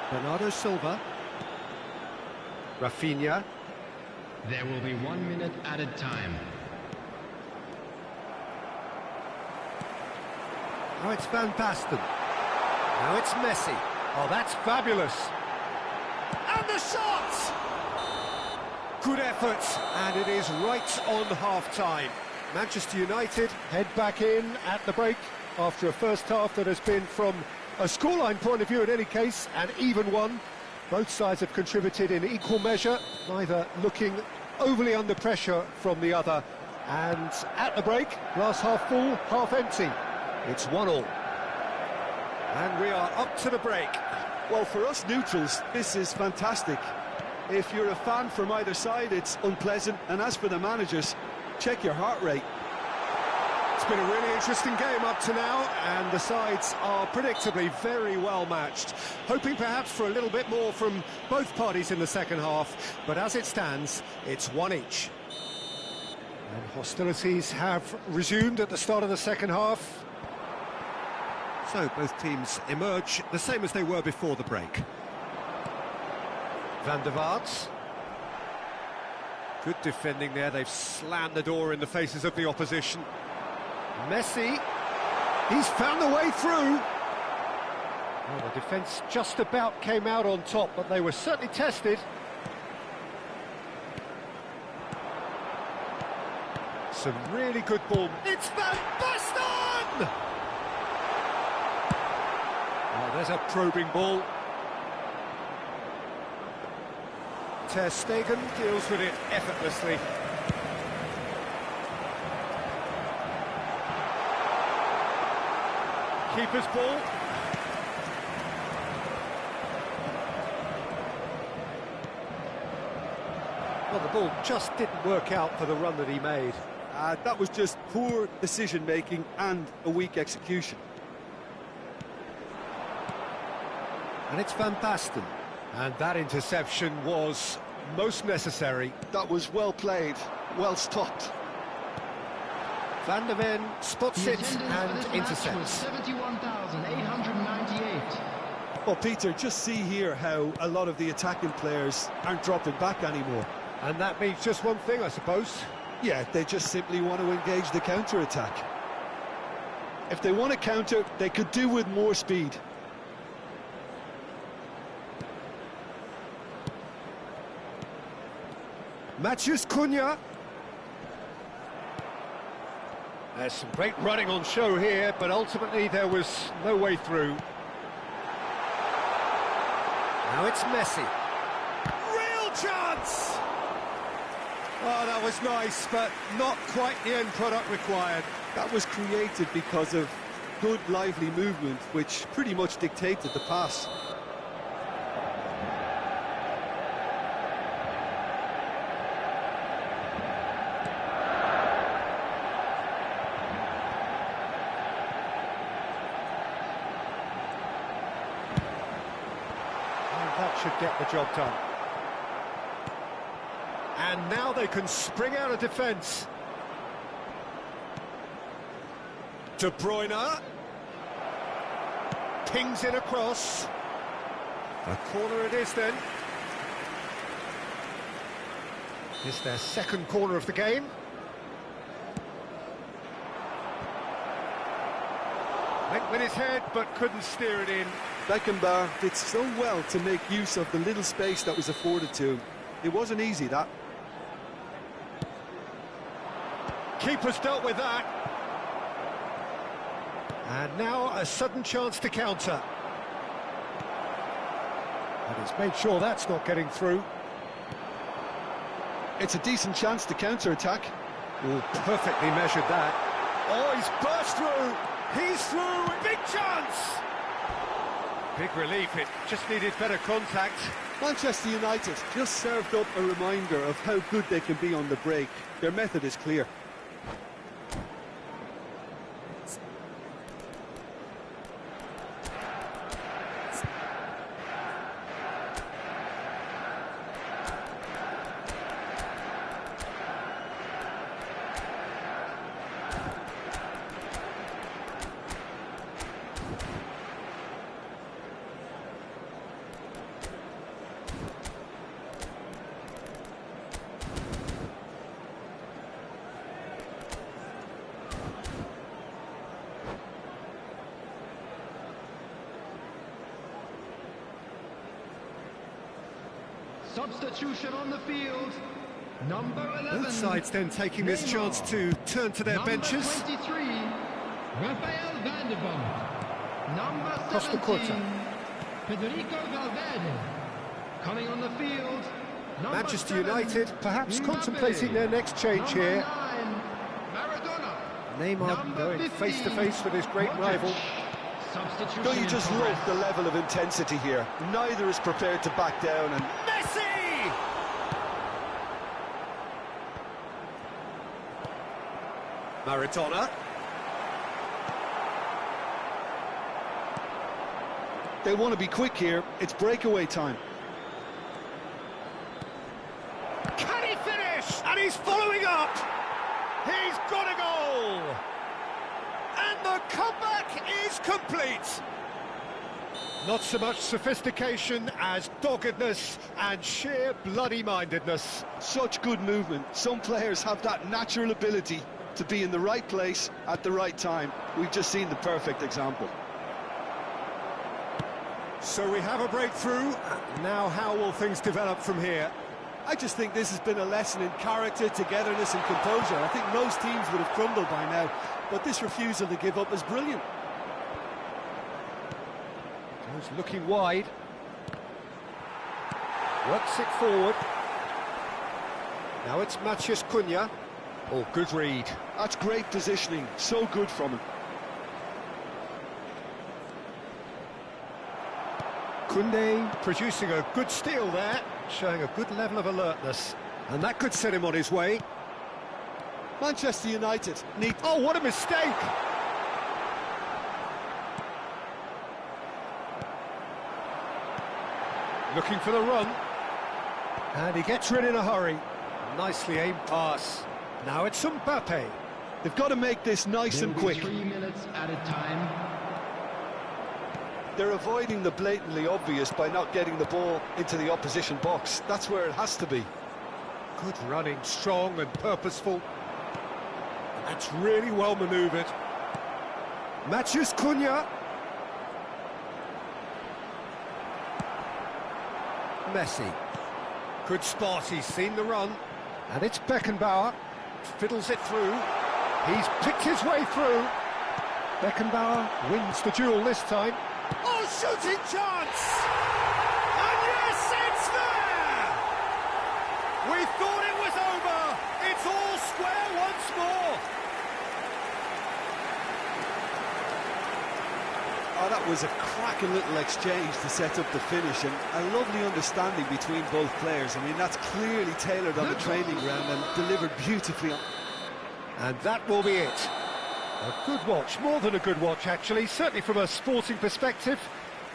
Bernardo Silva. Rafinha. There will be 1 minute added time. Now it's Van Basten. Now it's Messi. Oh, that's fabulous. And the shot! Good effort, and it is right on half-time. Manchester United head back in at the break after a first half that has been, from a scoreline point of view in any case, an even one. Both sides have contributed in equal measure, neither looking overly under pressure from the other. And at the break, glass half full, half empty. It's 1-1. And we are up to the break. Well, for us neutrals, this is fantastic. If you're a fan from either side, it's unpleasant. And as for the managers, check your heart rate. It's been a really interesting game up to now, and the sides are predictably very well matched. Hoping perhaps for a little bit more from both parties in the second half, but as it stands, it's one each. And hostilities have resumed at the start of the second half. So both teams emerge the same as they were before the break. Van der Vaart. Good defending there, they've slammed the door in the faces of the opposition. Messi, he's found the way through. Well, the defence just about came out on top, but they were certainly tested. Some really good ball. It's Van Basten! Oh, there's a probing ball. Ter Stegen deals with it effortlessly. Keeper's ball. Well, the ball just didn't work out for the run that he made. That was just poor decision-making and a weak execution. And it's Van Basten. And that interception was most necessary. That was well played, well stopped. Van der Ven spots it and intercepts. 71,898. Well, Peter, just see here how a lot of the attacking players aren't dropping back anymore. And that means just one thing, I suppose. Yeah, they just simply want to engage the counter-attack. If they want to counter, they could do with more speed. Matheus Cunha. There's some great running on show here, but ultimately there was no way through. Now it's Messi. Real chance! Oh, that was nice, but not quite the end product required. That was created because of good, lively movement, which pretty much dictated the pass. That should get the job done. And now they can spring out of defence. De Bruyne. Pings it across. A corner it is then. It's their second corner of the game. Went with his head, but couldn't steer it in. Beckenbauer did so well to make use of the little space that was afforded to him. It wasn't easy, that. Keeper's dealt with that. And now a sudden chance to counter. And he's made sure that's not getting through. It's a decent chance to counter-attack. Oh, perfectly measured that. Oh, he's burst through. He's through. Big chance. Big relief. It just needed better contact. Manchester United just served up a reminder of how good they can be on the break. Their method is clear. Substitution on the field. Number 11. Both sides then taking this chance to turn to their Number benches. 23. Rafael van der Vaart. Number Costa 17. Curta. Federico Valverde. Coming on the field. Number Manchester 7. United perhaps Mbappe. contemplating their next change Number here. 9. Maradona. Neymar Number going 15. face to face with his great Modric. rival. Substitution Don't you in just progress. love the level of intensity here? Neither is prepared to back down, and Messi! Maradona. they want to be quick here. It's breakaway time. Can he finish? And he's following up. He's got a goal. And the comeback is complete. Not so much sophistication as doggedness and sheer bloody-mindedness. Such good movement. Some players have that natural ability to be in the right place at the right time. We've just seen the perfect example. So we have a breakthrough. Now how will things develop from here? I just think this has been a lesson in character, togetherness and composure. I think most teams would have crumbled by now, but this refusal to give up is brilliant. Goes looking wide. Works it forward. Now it's Matheus Cunha. Oh, good read. That's great positioning, so good from him. Koundé producing a good steal there, showing a good level of alertness. And that could set him on his way. Manchester United need... Oh, what a mistake! Looking for the run. And he gets rid in a hurry. Nicely aimed pass. Now it's Mbappe. They've got to make this nice and quick. 3 minutes at a time. They're avoiding the blatantly obvious by not getting the ball into the opposition box. That's where it has to be. Good running, strong and purposeful. And that's really well manoeuvred. Matheus Cunha. Messi. Good spot, he's seen the run. And it's Beckenbauer. Fiddles it through. He's picked his way through. Beckenbauer wins the duel this time. Oh, shooting chance! And yes, it's there! We thought it was over. It's all square once more. Oh, that was a cracking little exchange to set up the finish, and a lovely understanding between both players. I mean, that's clearly tailored on the training ground and delivered beautifully. And that will be it. A good watch, more than a good watch actually, certainly from a sporting perspective.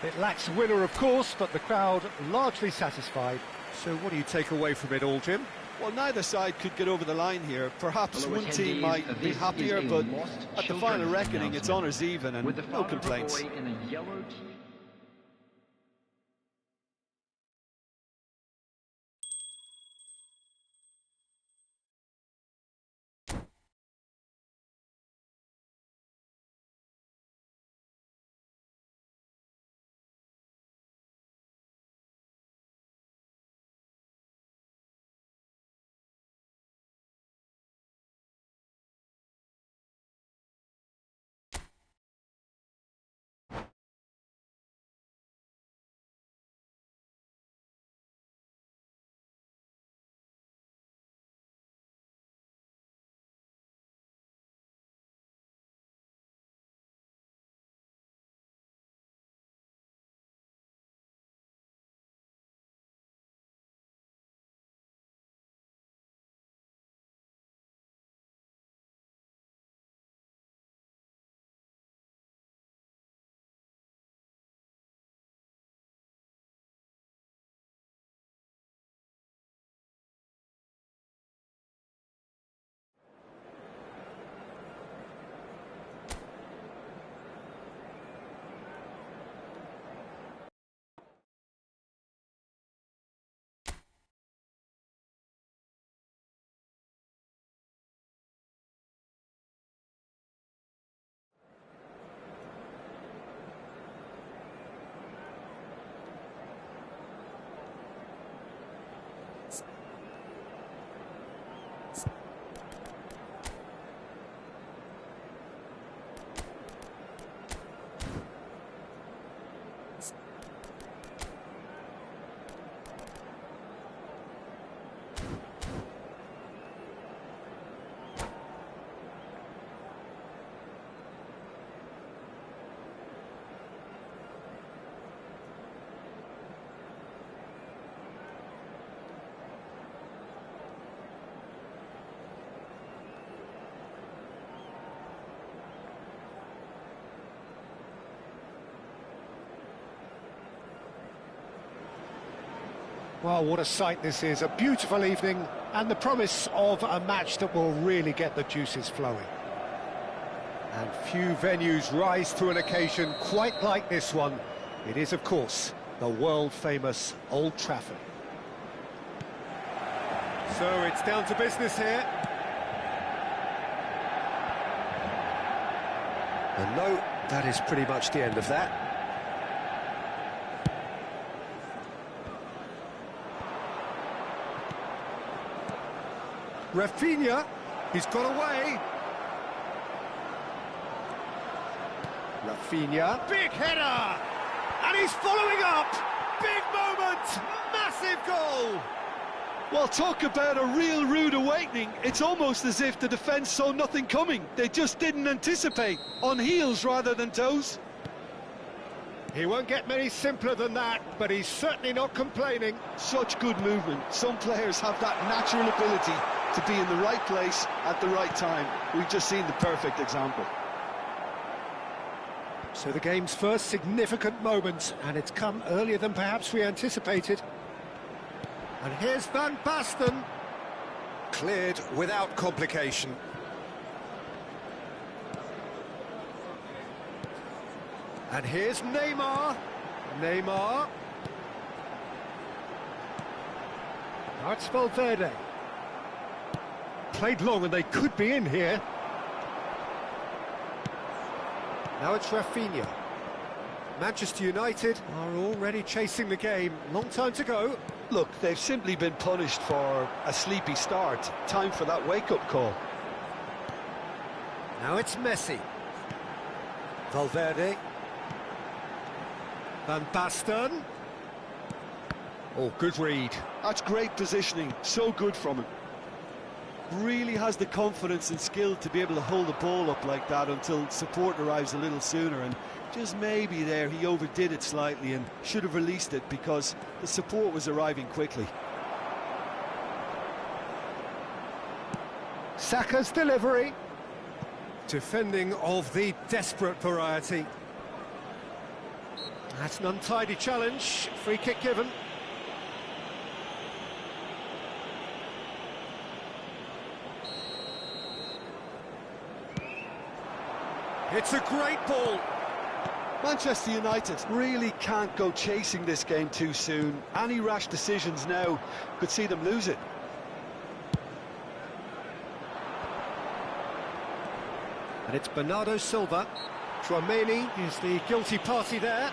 It lacks a winner of course, but the crowd largely satisfied. So what do you take away from it all, Jim? Well, neither side could get over the line here. Perhaps Fellow one team attendees, might be this happier, is a but lost at the final children's reckoning, it's announcement. honours even and With the no father of a complaints. boy in a yellow t- Well, what a sight this is, a beautiful evening and the promise of a match that will really get the juices flowing. And few venues rise to an occasion quite like this one. It is, of course, the world-famous Old Trafford. So it's down to business here. And no, that is pretty much the end of that. Rafinha, he's got away. Rafinha, big header! And he's following up! Big moment! Massive goal! Well, talk about a real rude awakening. It's almost as if the defence saw nothing coming. They just didn't anticipate. On heels rather than toes. He won't get many simpler than that, but he's certainly not complaining. Such good movement. Some players have that natural ability to be in the right place at the right time. We've just seen the perfect example. So the game's first significant moment, and it's come earlier than perhaps we anticipated. And here's Van Basten. Cleared without complication. And here's Neymar. Neymar. Now it's Valverde. Played long and they could be in here. Now it's Rafinha. Manchester United are already chasing the game. Long time to go. Look, they've simply been punished for a sleepy start. Time for that wake-up call. Now it's Messi. Valverde. Van Basten. Oh, good read. That's great positioning. So good from him. Really has the confidence and skill to be able to hold the ball up like that until support arrives a little sooner, and just maybe there he overdid it slightly and should have released it because the support was arriving quickly. Saka's delivery. Defending of the desperate variety. That's an untidy challenge. Free kick given. It's a great ball. Manchester United really can't go chasing this game too soon. Any rash decisions now could see them lose it. And it's Bernardo Silva. Tchouameni is the guilty party there.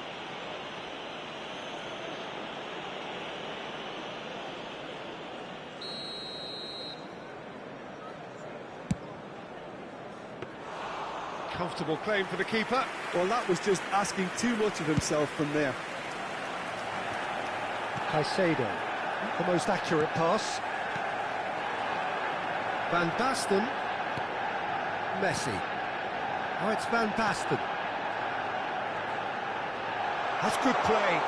Comfortable claim for the keeper. Well, that was just asking too much of himself from there. Caicedo, the most accurate pass. Van Basten. Messi. Oh, it's Van Basten. That's good play.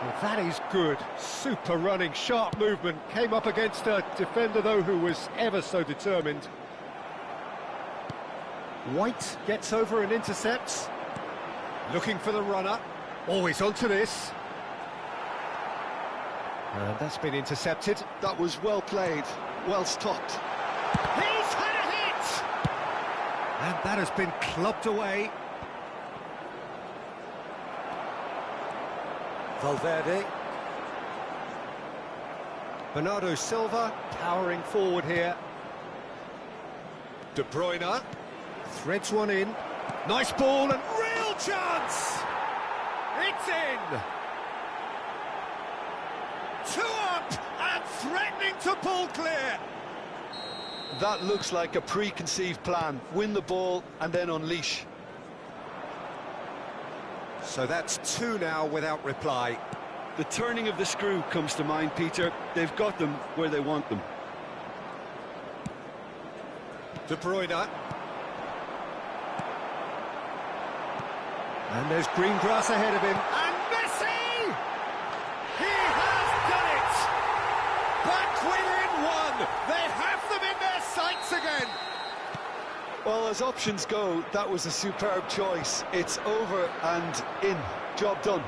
Well, that is good. Super running, sharp movement. Came up against a defender, though, who was ever so determined. White gets over and intercepts. Looking for the runner. Always onto this. And that's been intercepted. That was well played, well stopped. He's had a hit! And that has been clubbed away. Valverde. Bernardo Silva powering forward here. De Bruyne threads one in. Nice ball and real chance! It's in! 2 up and and threatening to pull clear. That looks like a preconceived plan. Win the ball and then unleash. So that's two now without reply. The turning of the screw comes to mind, Peter. They've got them where they want them. De Bruyne. And there's green grass ahead of him. And Messi! He has done it! Back within one! They have them in their sights again! Well, as options go, that was a superb choice. It's over and in. Job done.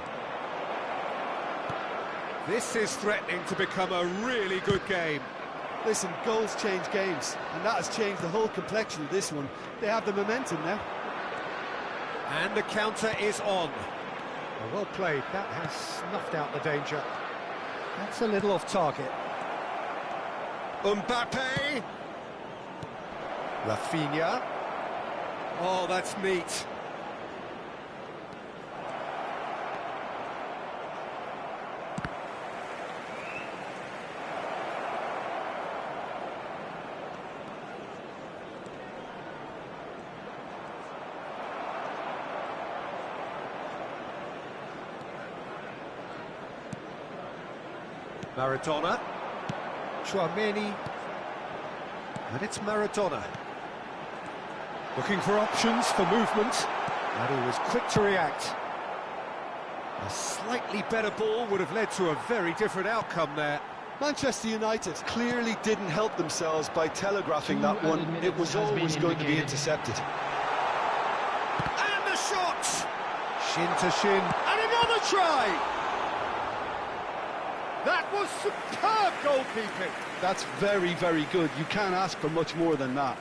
This is threatening to become a really good game. Listen, goals change games, and that has changed the whole complexion of this one. They have the momentum now. And the counter is on. Well played, that has snuffed out the danger. That's a little off target. Mbappe. Rafinha. Oh, that's neat. Maradona, Chouameni, and it's Maradona. Looking for options for movement, and he was quick to react. A slightly better ball would have led to a very different outcome there. Manchester United clearly didn't help themselves by telegraphing that one. It was always going to be intercepted. And the shot! Shin to shin, and another try! That was superb goalkeeping. That's very, very good. You can't ask for much more than that.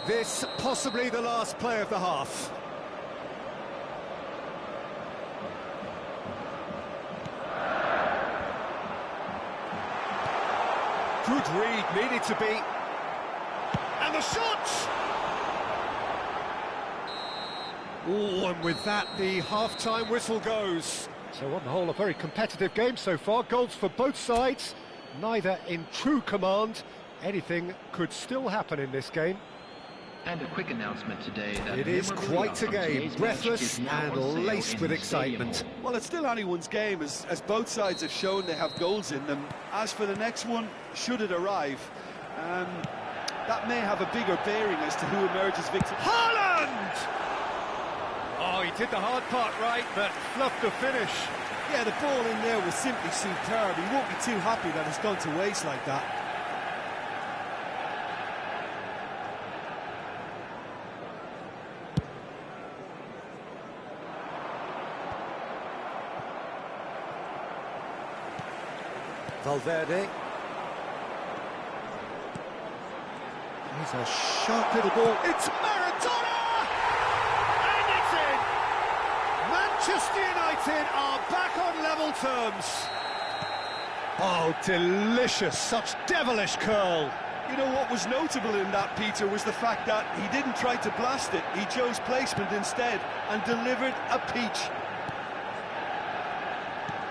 This possibly the last play of the half. Good read, needed to be. And the shot! Oh, and with that, the half-time whistle goes. So on the whole, a very competitive game so far. Goals for both sides, neither in true command. Anything could still happen in this game. And a quick announcement today that It is quite a game, breathless and laced with excitement. Well, it's still anyone's game, as both sides have shown they have goals in them. As for the next one, should it arrive, that may have a bigger bearing as to who emerges victor. Haaland! Oh, he did the hard part right, but fluffed the finish. Yeah, the ball in there was simply superb. He won't be too happy that it's gone to waste like that. Valverde. He's a sharp little ball. It's Maradona! And it's in! Manchester United are back on level terms. Oh, delicious. Such devilish curl. You know what was notable in that, Peter, was the fact that he didn't try to blast it. He chose placement instead and delivered a peach.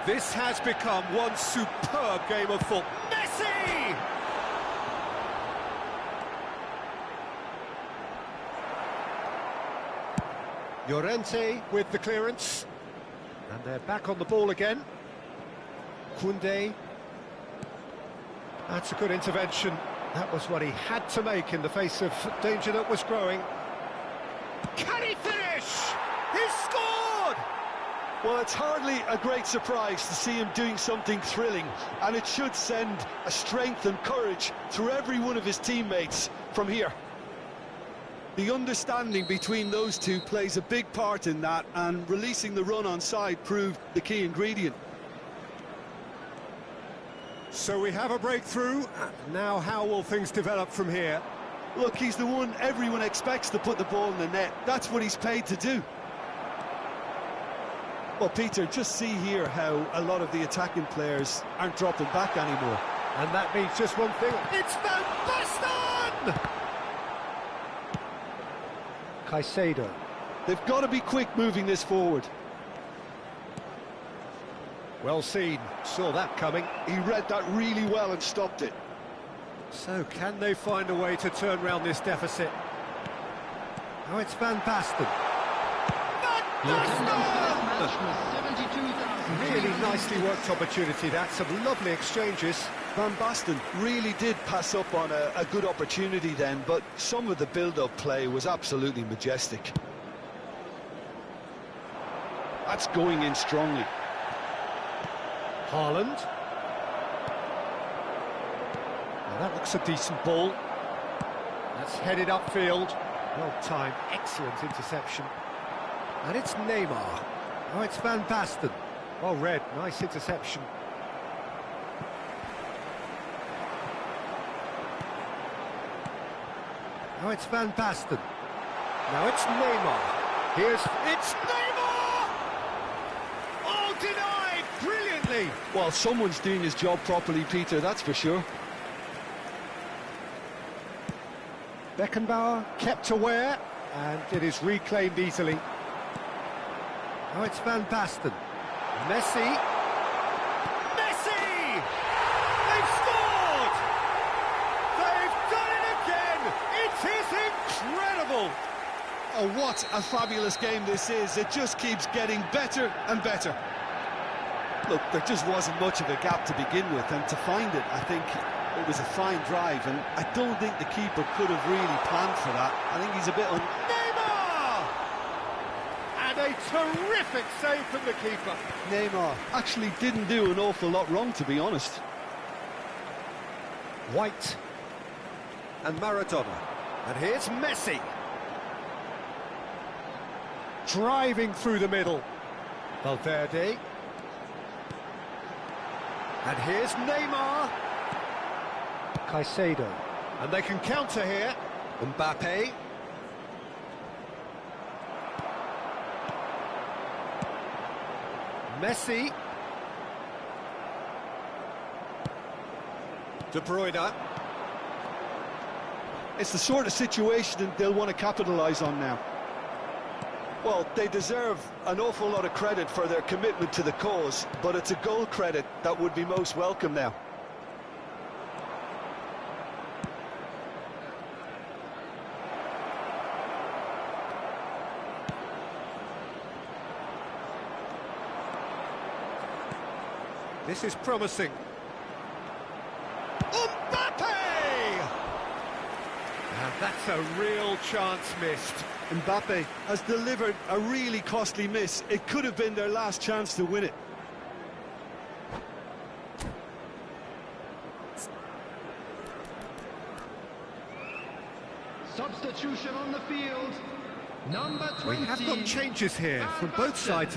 This has become one superb game of football. Messi! Llorente with the clearance. And they're back on the ball again. Koundé. That's a good intervention. That was what he had to make in the face of danger that was growing. Can he finish? He's scored! Well, it's hardly a great surprise to see him doing something thrilling, and it should send a strength and courage through every one of his teammates from here. The understanding between those two plays a big part in that, and releasing the run on side proved the key ingredient. So we have a breakthrough. Now how will things develop from here? Look, he's the one everyone expects to put the ball in the net. That's what he's paid to do. Well, Peter, just see here how a lot of the attacking players aren't dropping back anymore. And that means just one thing. It's Van Basten! Caicedo. They've got to be quick moving this forward. Well seen, saw that coming. He read that really well and stopped it. So can they find a way to turn round this deficit? Now it's Van Basten. Really nicely worked opportunity, that. Some lovely exchanges. Van Basten really did pass up on a good opportunity then, but some of the build-up play was absolutely majestic. That's going in strongly. Haaland. Now that looks a decent ball. That's headed upfield. Well timed, excellent interception. And it's Neymar. Now it's Van Basten. Well read, nice interception. Now it's Van Basten. Now it's Neymar. It's Neymar! Oh, denied brilliantly! Well, someone's doing his job properly, Peter, that's for sure. Beckenbauer kept aware, and it is reclaimed easily. Now it's Van Basten. Messi. Messi! They've scored! They've done it again! It is incredible! Oh, what a fabulous game this is. It just keeps getting better and better. Look, there just wasn't much of a gap to begin with, and to find it, I think it was a fine drive, and I don't think the keeper could have really planned for that. I think he's a bit Neymar! And a terrific save from the keeper. Neymar actually didn't do an awful lot wrong, to be honest. White. And Maradona. And here's Messi. Driving through the middle. Valverde. And here's Neymar. Caicedo. And they can counter here. Mbappe. Messi. De Bruyne. It's the sort of situation they'll want to capitalise on now. Well, they deserve an awful lot of credit for their commitment to the cause, but it's a goal credit that would be most welcome now. This is promising. Mbappe! And that's a real chance missed. Mbappe has delivered a really costly miss. It could have been their last chance to win it. Substitution on the field. Number 20. We have got changes here from both sides.